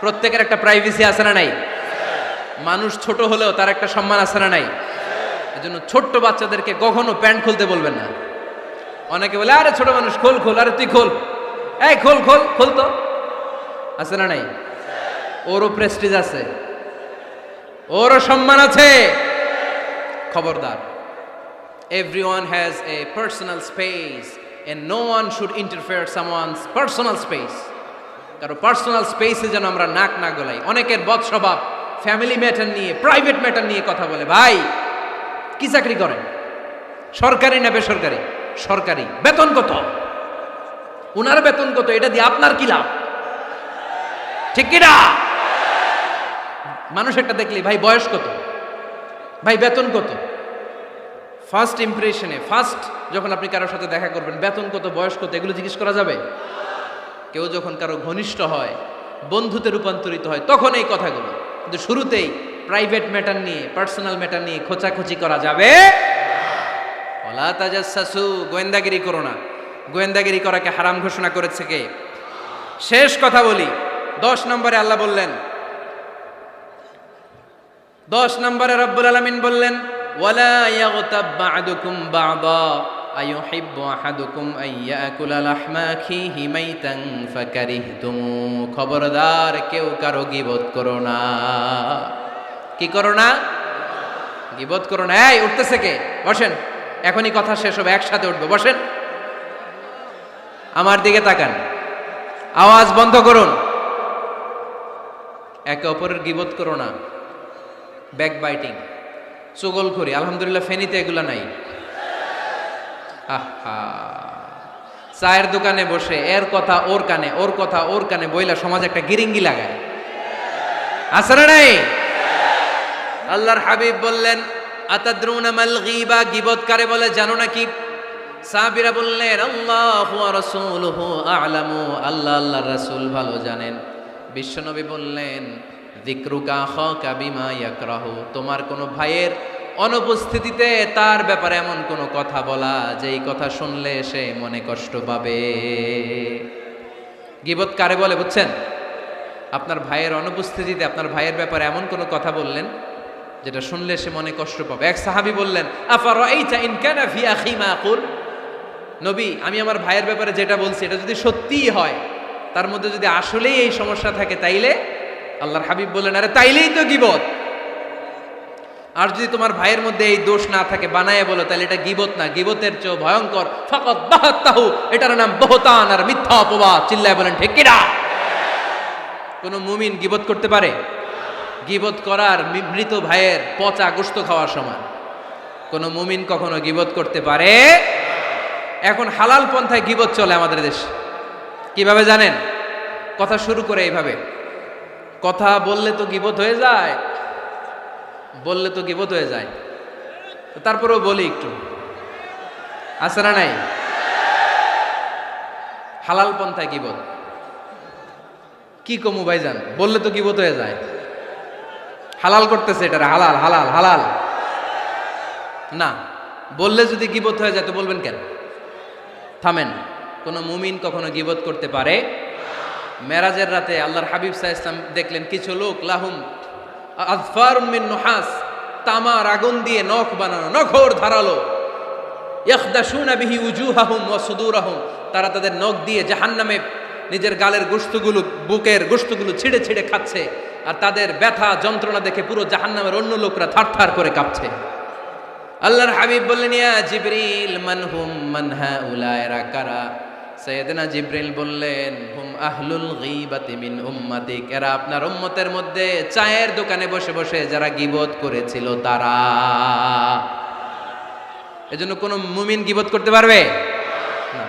প্রত্যেকের একটা প্রাইভেসি আছে না নাই? মানুষ ছোট হলেও তার একটা সম্মান আছে না নাই? এজন্য ছোট্ট বাচ্চাদেরকে কখনো প্যান্ট খুলতে বলবেন না। অনেকে বলে আরে ছোট মানুষ খোল, আরে তুই খোল, এই খোল তো। আছে না নাই? ওরও প্রেস্টিজ আছে, ওরও সম্মান আছে। খবরদার, everyone has a personal space and no one should interfere someone's personal space. কারো পার্সোনাল স্পেসে যেন আমরা নাক না গলাই। অনেকের বদ স্বভাব ফ্যামিলি ম্যাটার নিয়ে, প্রাইভেট ম্যাটার নিয়ে কথা বলে। ভাই কি চাকরি করেন? সরকারি না বেসরকারি? সরকারি। বেতন কত? উনার বেতন কত? এটা দিয়ে আপনার কি লাভ? ঠিক কি না? মানুষ একটা দেখলি ভাই বয়স কত, ভাই বেতন কত? ফার্স্ট ইমপ্রেশনে, ফার্স্ট যখন আপনি কারোর সাথে দেখা করবেন, বেতন কত, বয়স কত, এগুলো জিজ্ঞেস করা যাবে? কেউ যখন কারো ঘনিষ্ঠ হয়, বন্ধুতে রূপান্তরিত হয়, তখন এই কথাগুলো। কিন্তু শুরুতেই প্রাইভেট ম্যাটার নিয়ে, পার্সোনাল ম্যাটার নিয়ে খোঁচাখুচি করা যাবে। ওয়ালা তাজাসসু, গোয়েন্দাগিরি করো না। গোয়েন্দাগিরি করাকে হারাম ঘোষণা করেছে কে? শেষ কথা বলি, 10 নম্বরে আল্লাহ বললেন, 10 নম্বরে রব্বুল আলামিন বললেন ওয়ালা ইয়াগতাব বা'দুকুম বা'দা আইয়ুহিব্বু আহাদুকুম আইয়াকুলা লাহমা আখিহি মাইতান ফাকারিহতুমু। খবরদার, কেউ কারো গীবত করো না। কি করো না? গীবত করো না। এই উঠতেছে কে? বসেন, এখনই কথা শেষ হবে, একসাথে উঠবো। বসেন, আমার দিকে তাকান, আওয়াজ বন্ধ করুন। একে অপরের গীবত করো না। ব্যাক বাইটিং, চুগলখড়ি, আলহামদুলিল্লাহ ফেনীতে এগুলা নাই। আহা, চায়ের দোকানে বসে এর কথা ওর কানে, ওর কথা ওর কানে বইলা সমাজ একটা গিরিঙ্গি লাগায়, আছে না নাই? আল্লাহর হাবিব বললেন, আতাদরুনা মাল গীবা, গীবত কারে বলে জানো নাকি? সাহাবীরা বললেন, আল্লাহু ওয়া রাসূলুহু আ'লামু, আল্লাহ আল্লাহর রাসূল ভালো জানেন। বিশ্বনবী বললেন, যিকরুকা আখাকা বিমা ইয়াকরাহু, তোমার কোনো ভাইয়ের অনুপস্থিতিতে তার ব্যাপারে এমন কোনো কথা বলা যেই কথা শুনলে সে মনে কষ্ট পাবে। গীবত কারে বলে বুঝছেন? আপনার ভাইয়ের অনুপস্থিতিতে আপনার ভাইয়ের ব্যাপারে এমন কোনো কথা বললেন যেটা শুনলে সে মনে কষ্ট পাবে। এক সাহাবী বললেন, আফারাইতা ইন কানা ফি আখি মা আকুল, নবী আমি আমার ভাইয়ের ব্যাপারে যেটা বলছি এটা যদি সত্যিই হয়, তার মধ্যে যদি আসলেই এই সমস্যা থাকে, তাইলে? আল্লাহর হাবিব বললেন, আরে তাইলেই তো গীবত। আর যদি তোমার ভাইয়ের মধ্যে এই দোষ না থাকে, বানায় বলো, তাহলে এটা গীবত না, গীবতের চেয়ে ভয়ঙ্কর। ফাকাত বাহাত্তাহু, এটার নাম বহতান আর মিথ্যা অপবাদ। চিল্লায় বলেন ঠিক কিনা? কোন মুমিন গীবত করতে পারে? গীবত করার মৃত ভাইয়ের পচা গোশত খাওয়ার সমান। কোন মুমিন কখনো গীবত করতে পারে? এখন হালাল পন্থায় গীবত চলে আমাদের দেশে। কিভাবে জানেন? কথা শুরু করে এইভাবে, কথা বললে তো গীবত হয়ে যায়, বললে তো গীবত হয়ে যায়, তারপরেও বলি একটু, আছে না নাই? হালাল পন্থায় গীবত কি কমু ভাইজান, বললে তো গীবত হয়ে যায়। হালাল করতেছে এটা, হালাল হালাল হালাল না, বললে যদি গীবত হয়ে যায় তো বলবেন কেন? থামেন। কোন মুমিন কখনো গীবত করতে পারে? মেরাজের রাতে আল্লাহর হাবিব সাল্লাল্লাহু আলাইহি ওয়াসাল্লাম দেখলেন কিছু লোক লাহুম আযফারুম মিন নুহাস, তামার আগুন দিয়ে নখ বানানো, নখর ধারালো, ইয়াখদাশুনা বিহি উজুহাহুম ওয়া সুদুরাহুম, তারা তাদের নখ দিয়ে জাহান্নামে নিজের গালের গোশতগুলো, বুকের গোশতগুলো ছিঁড়ে ছিঁড়ে খাচ্ছে, আর তাদের ব্যথা যন্ত্রণা দেখে পুরো জাহান্নামের অন্য লোকরা থারথার করে কাঁপছে। আল্লাহর হাবিব বললেন, ইয়া জিবরিল মানহুম মান হাউলা, এরা কারা? সাইয়েদনা জিবরিল বললেন, হুম আহলুল গীবাতি মিন উম্মাতিক, এরা আপনার উম্মতের মধ্যে চায়ের দোকানে বসে বসে যারা গীবত করেছিল তারা। এজন্য কোন মুমিন গীবত করতে পারবে না।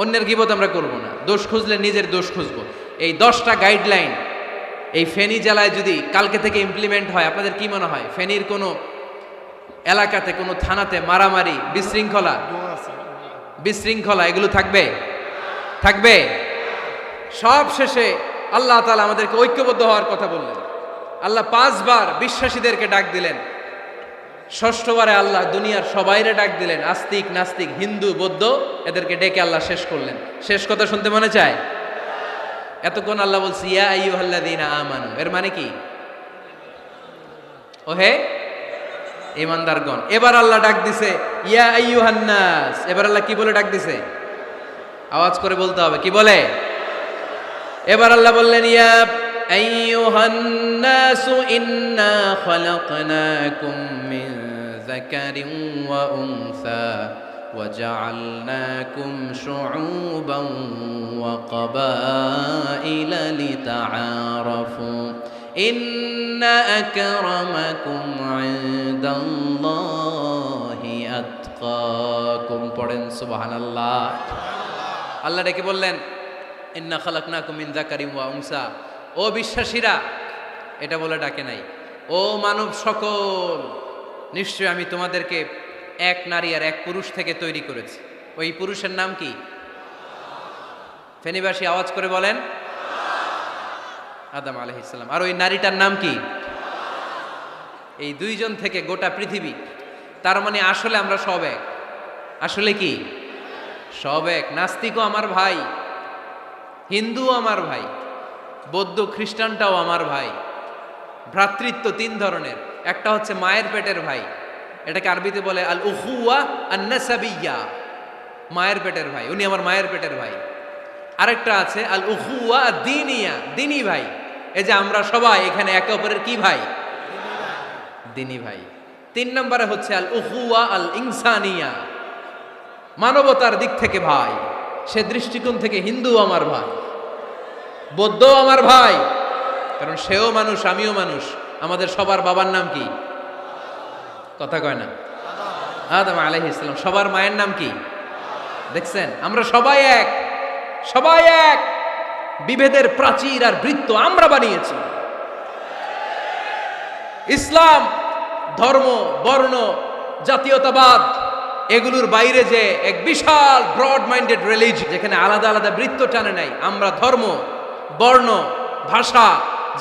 অন্যের গীবত আমরা করব না। দোষ খুঁজলে নিজের দোষ খুঁজবো। এই 10টা গাইডলাইন এই ফেনী জেলায় যদি কালকে থেকে ইমপ্লিমেন্ট হয়, আপনাদের কি মনে হয় ফেনীর কোনো এলাকাতে, কোনো থানাতে মারামারি, বিশৃঙ্খলা এগুলো থাকবে? থাকবে? সব শেষে আল্লাহ তাআলা আমাদেরকে ঐক্যবদ্ধ হওয়ার কথা বললেন। আল্লাহ 5 বার বিশ্বাসীদেরকে ডাক দিলেন, 6ষ্ঠবারে আল্লাহ দুনিয়ার সবাইরে ডাক দিলেন, আস্তিক নাস্তিক হিন্দু বৌদ্ধ এদেরকে ডেকে আল্লাহ শেষ করলেন। শেষ কথা শুনতে মনে চায়? এতক্ষণ আল্লাহ বলছে ইয়া আইয়ুহাল্লাযীনা আমানু, এর মানে কি? ওহে ঈমানদারগণ। এবার আল্লাহ ডাক দিছে ইয়া আইয়ুহান নাস। এবার আল্লাহ কি বলে ডাক দিছে? আওয়াজ করে বলতে হবে, কি বলে? এবার আল্লাহ বললেন, ইয়া আইয়ুহান নাস ইন্না খালাকনাকুম মিন যাকারিন ওয়া উনসা ওয়া জাআলনাকুম শুউবান ওয়া ক্বাবাইলা লিতাআরাফু ইন্না আকরামাকুম ইনদাল্লাহি আতকাকুম। পড়েন সুবহানাল্লাহ। আল্লাহ ডেকে বললেন, ইন্না খালাকনাকুম মিন যাকারিন ওয়া উনসা, ও বিশ্বাসীরা, এটা বলে ডাকে নাই, ও মানব সকল, নিশ্চয় আমি তোমাদেরকে এক নারী আর এক পুরুষ থেকে তৈরি করেছি। ওই পুরুষের নাম কি? ফেনীবাসী আওয়াজ করে বলেন, আদম আলাইহিস সালাম। আর ওই নারীটার নাম কি? এই দুইজন থেকে গোটা পৃথিবী। তার মানে আসলে আমরা সব এক। আসলে কি? সব এক। নাস্তিকও আমার ভাই, হিন্দুও আমার ভাই, বৌদ্ধ খ্রিস্টানটাও আমার ভাই। ভ্রাতৃত্ব 3 ধরনের। একটা হচ্ছে মায়ের পেটের ভাই, এটাকে আরবিতে বলে আল উখুয়া আন-নাসাবিয়্যা, মায়ের পেটের ভাই, উনি আমার মায়ের পেটের ভাই। আরেকটা আছে আল উখুয়া আদ-দীনিয়া, দিনী ভাই। এই যে আমরা সবাই এখানে একে অপরের কি ভাই? দিনী ভাই। 3 নম্বরে হচ্ছে আল উখুয়া আল ইনসানিয়া, মানবতার দিক থেকে ভাই। সে দৃষ্টিকোণ থেকে হিন্দু আমার ভাই, বৌদ্ধ আমার ভাই, কারণ সেও মানুষ আমিও মানুষ। আমাদের সবার বাবার নাম কি? কথা কয় না? আদম আলাইহিস সালাম। সবার মায়ের নাম কি? দেখছেন, আমরা সবাই এক, সবাই এক। বিভেদের প্রাচীর আর বৃত্ত আমরা বানিয়েছি। ইসলাম ধর্ম, বর্ণ, জাতীয়তাবাদ এগুলোর বাইরে যে এক বিশাল ব্রড মাইন্ডেড রিলিজিয়ন, যেখানে আলাদা আলাদা বৃত্ত টানে নাই। আমরা ধর্ম, বর্ণ, ভাষা,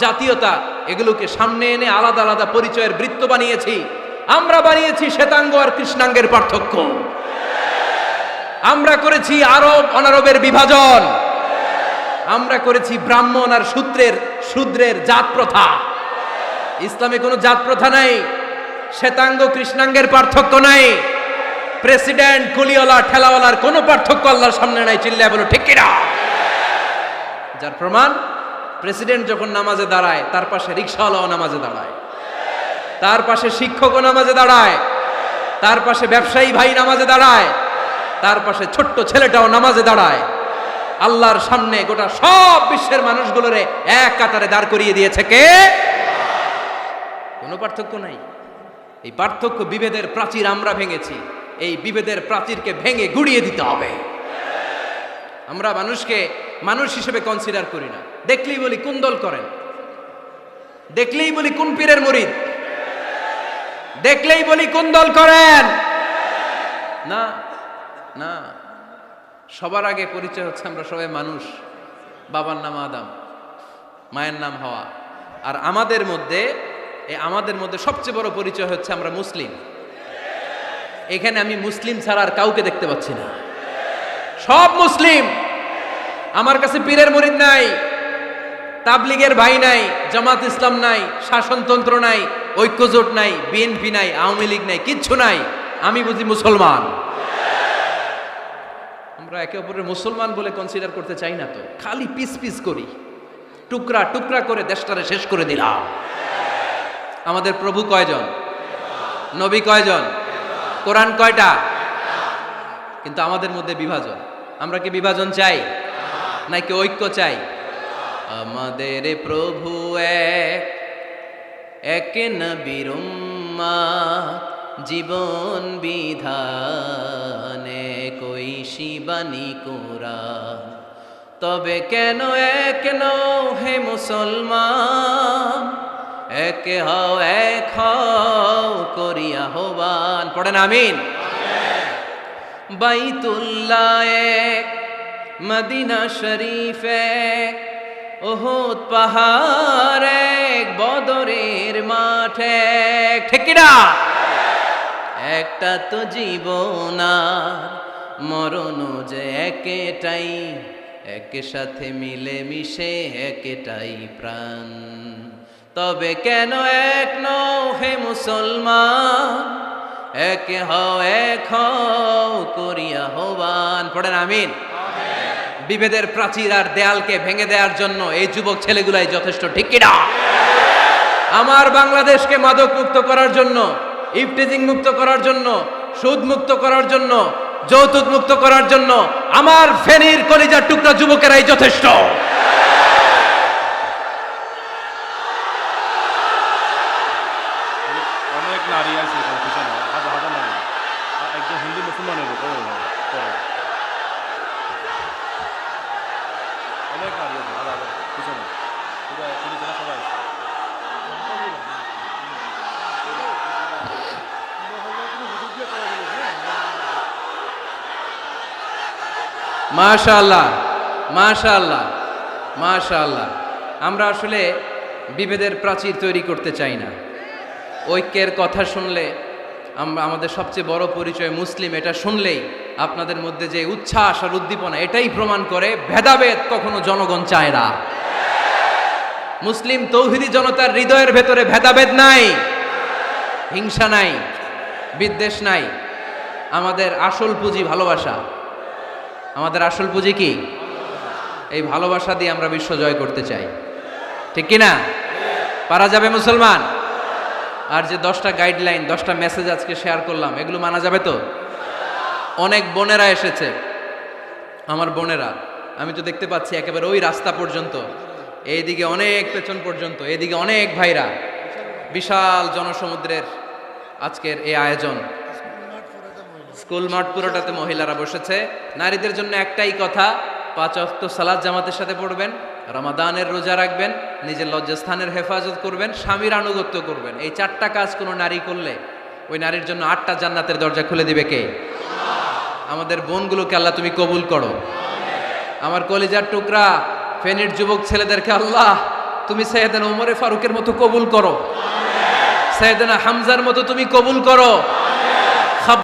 জাতীয়তা এগুলোকে সামনে এনে আলাদা আলাদা পরিচয়ের বৃত্ত বানিয়েছি। আমরা বানিয়েছি শ্বেতাঙ্গ আর কৃষ্ণাঙ্গের পার্থক্য। আমরা করেছি আরব অনারবের বিভাজন। আমরা করেছি ব্রাহ্মণ আর শূদ্রের জাত প্রথা। ইসলামে কোনো জাত প্রথা নাই, শ্বেতাঙ্গ কৃষ্ণাঙ্গের পার্থক্য নাই, প্রেসিডেন্ট কুলিওয়ালা ঠেলাওয়ালার কোনো পার্থক্য আল্লাহর সামনে নাই। চিল্লায় বলো ঠিক কিনা? যার প্রমাণ, প্রেসিডেন্ট যখন নামাজে দাঁড়ায় তার পাশে রিকশাওয়ালাও নামাজে দাঁড়ায়, তার পাশে শিক্ষকও নামাজে দাঁড়ায়, তার পাশে ব্যবসায়ী ভাই নামাজে দাঁড়ায়, তার পাশে ছোট্ট ছেলেটাও নামাজে দাঁড়ায়। আল্লাহর সামনে গোটা সব বিশ্বের মানুষগুলোরে এক কাতারে দাঁড় করিয়ে দিয়েছে কে? কোনো পার্থক্য নাই। এই পার্থক্য, বিভেদের প্রাচীর আমরা ভেঙেছি। এই বিভেদের প্রাচীরকে ভেঙে গুড়িয়ে দিতে হবে। আমরা মানুষকে মানুষ হিসেবে কনসিডার করি না। দেখলেই বলি কোন দল করেন, দেখলেই বলি কোন পীরের মুরিদ, দেখলেই বলি কোন দল করেন। না না, সবার আগে পরিচয় হচ্ছে আমরা সবাই মানুষ। বাবার নাম আদম, মায়ের নাম হাওয়া। আর আমাদের মধ্যে সবচেয়ে বড় পরিচয় হচ্ছে আমরা মুসলিম। এখানে আমি মুসলিম ছাড়া আর কাউকে দেখতে পাচ্ছি না। সব মুসলিম। আমার কাছে পীরের মুরিদ নাই, তাবলিগের ভাই নাই, জামাত ইসলাম নাই, শাসনতন্ত্র নাই, ঐক্যজোট নাই, বিএনপি নাই, আওয়ামী লীগ নাই, কিচ্ছু নাই। আমি বুঝি মুসলমান। আমরা একে অপরের মুসলমান বলে কনসিডার করতে চাই না তো, খালি পিস পিস করি, টুকরা টুকরা করে দেশটারে শেষ করে দিলাম। আমাদের প্রভু কয়জন? নবী কয়জন? কোরআন কয়টা? কিন্তু আমাদের মধ্যে বিভাজন। আমরা কি বিভাজন চাই নাকি ঐক্য চাই? আমাদের প্রভু এক, এক নবীর উম্মত, জীবন বিধানে কই শিবানী কোরআন। তবে কেন এক নও হে মুসলমান? এক হও, এক হও করিয়া আহ্বান। পড়েন আমিন। বাইতুল্লাহ এক, মদিনা শরীফ এক, উহুদ পাহাড় এক, বদরের মাঠ এক। ঠিক কি না? একটা তো জীবন আর মরণ যে একটাই, একের সাথে মিলে মিশে একটাই প্রাণ। তবে কেন এক নও হে মুসলমান? এক হও, এক হও করিয়া আহ্বান। পড়েন আমিন। বিভেদের প্রাচীর আর দেয়ালকে ভেঙে দেওয়ার জন্য এই যুবক ছেলেগুলাই যথেষ্ট। ঠিক কি না? আমার বাংলাদেশকে মাদক মুক্ত করার জন্য, ইফটিজিং মুক্ত করার জন্য, সুদ মুক্ত করার জন্য, যৌতুক মুক্ত করার জন্য আমার ফেনীর কলিজার টুকরা যুবকেরাই যথেষ্ট। অনেক নারী আছে পিছনে, হাজার হাজার নারী, একজন হিন্দু মুসলমানের উপর অনেক নারী আছে, হাজার হাজার পিছনে, সবাই আছে। মাশাআল্লাহ, মাশাআল্লাহ, মাশাআল্লাহ। আমরা আসলে বিভেদের প্রাচীর তৈরি করতে চাই না। ঐক্যের কথা শুনলে আমাদের সবচেয়ে বড় পরিচয় মুসলিম, এটা শুনলেই আপনাদের মধ্যে যে উচ্ছ্বাস আর উদ্দীপনা, এটাই প্রমাণ করে ভেদাভেদ কখনো জনগণ চায় না। মুসলিম তৌহিদি জনতার হৃদয়ের ভেতরে ভেদাভেদ নাই, হিংসা নাই, বিদ্বেষ নাই। আমাদের আসল পুঁজি ভালোবাসা। আমাদের আসল পুঁজি কি? এই ভালোবাসা দিয়ে আমরা বিশ্ব জয় করতে চাই, ঠিক কি না? পারা যাবে মুসলমান? আর যে 10টা গাইডলাইন, 10টা মেসেজ আজকে শেয়ার করলাম, এগুলো মানা যাবে তো? অনেক বোনেরা এসেছে, আমার বোনেরা, আমি তো দেখতে পাচ্ছি একেবারে ওই রাস্তা পর্যন্ত, এইদিকে অনেক পেছন পর্যন্ত, এইদিকে অনেক ভাইরা, বিশাল জনসমুদ্রের আজকের এই আয়োজন। স্কুল মাঠ পুরোটাতে মহিলারা বসেছে। নারীদের জন্য একটাই কথা, 5 ওয়াক্ত সালাত জামাতের সাথে পড়বেন, রমাদানের রোজা রাখবেন, নিজের লজ্জাস্থানের হেফাজত করবেন, স্বামীর আনুগত্য করবেন। এই 4টা কাজ কোনো নারী করলে ওই নারীর জন্য 8টা জান্নাতের দরজা খুলে দিবে কে? আমাদের বোনগুলোকে আল্লাহ তুমি কবুল করো। আমার কলিজার টুকরা ফেনীর যুবক ছেলেদেরকে আল্লাহ তুমি সাইয়েদনা ওমরে ফারুকের মতো কবুল করো, সাইয়েদনা হামজার মতো তুমি কবুল করো।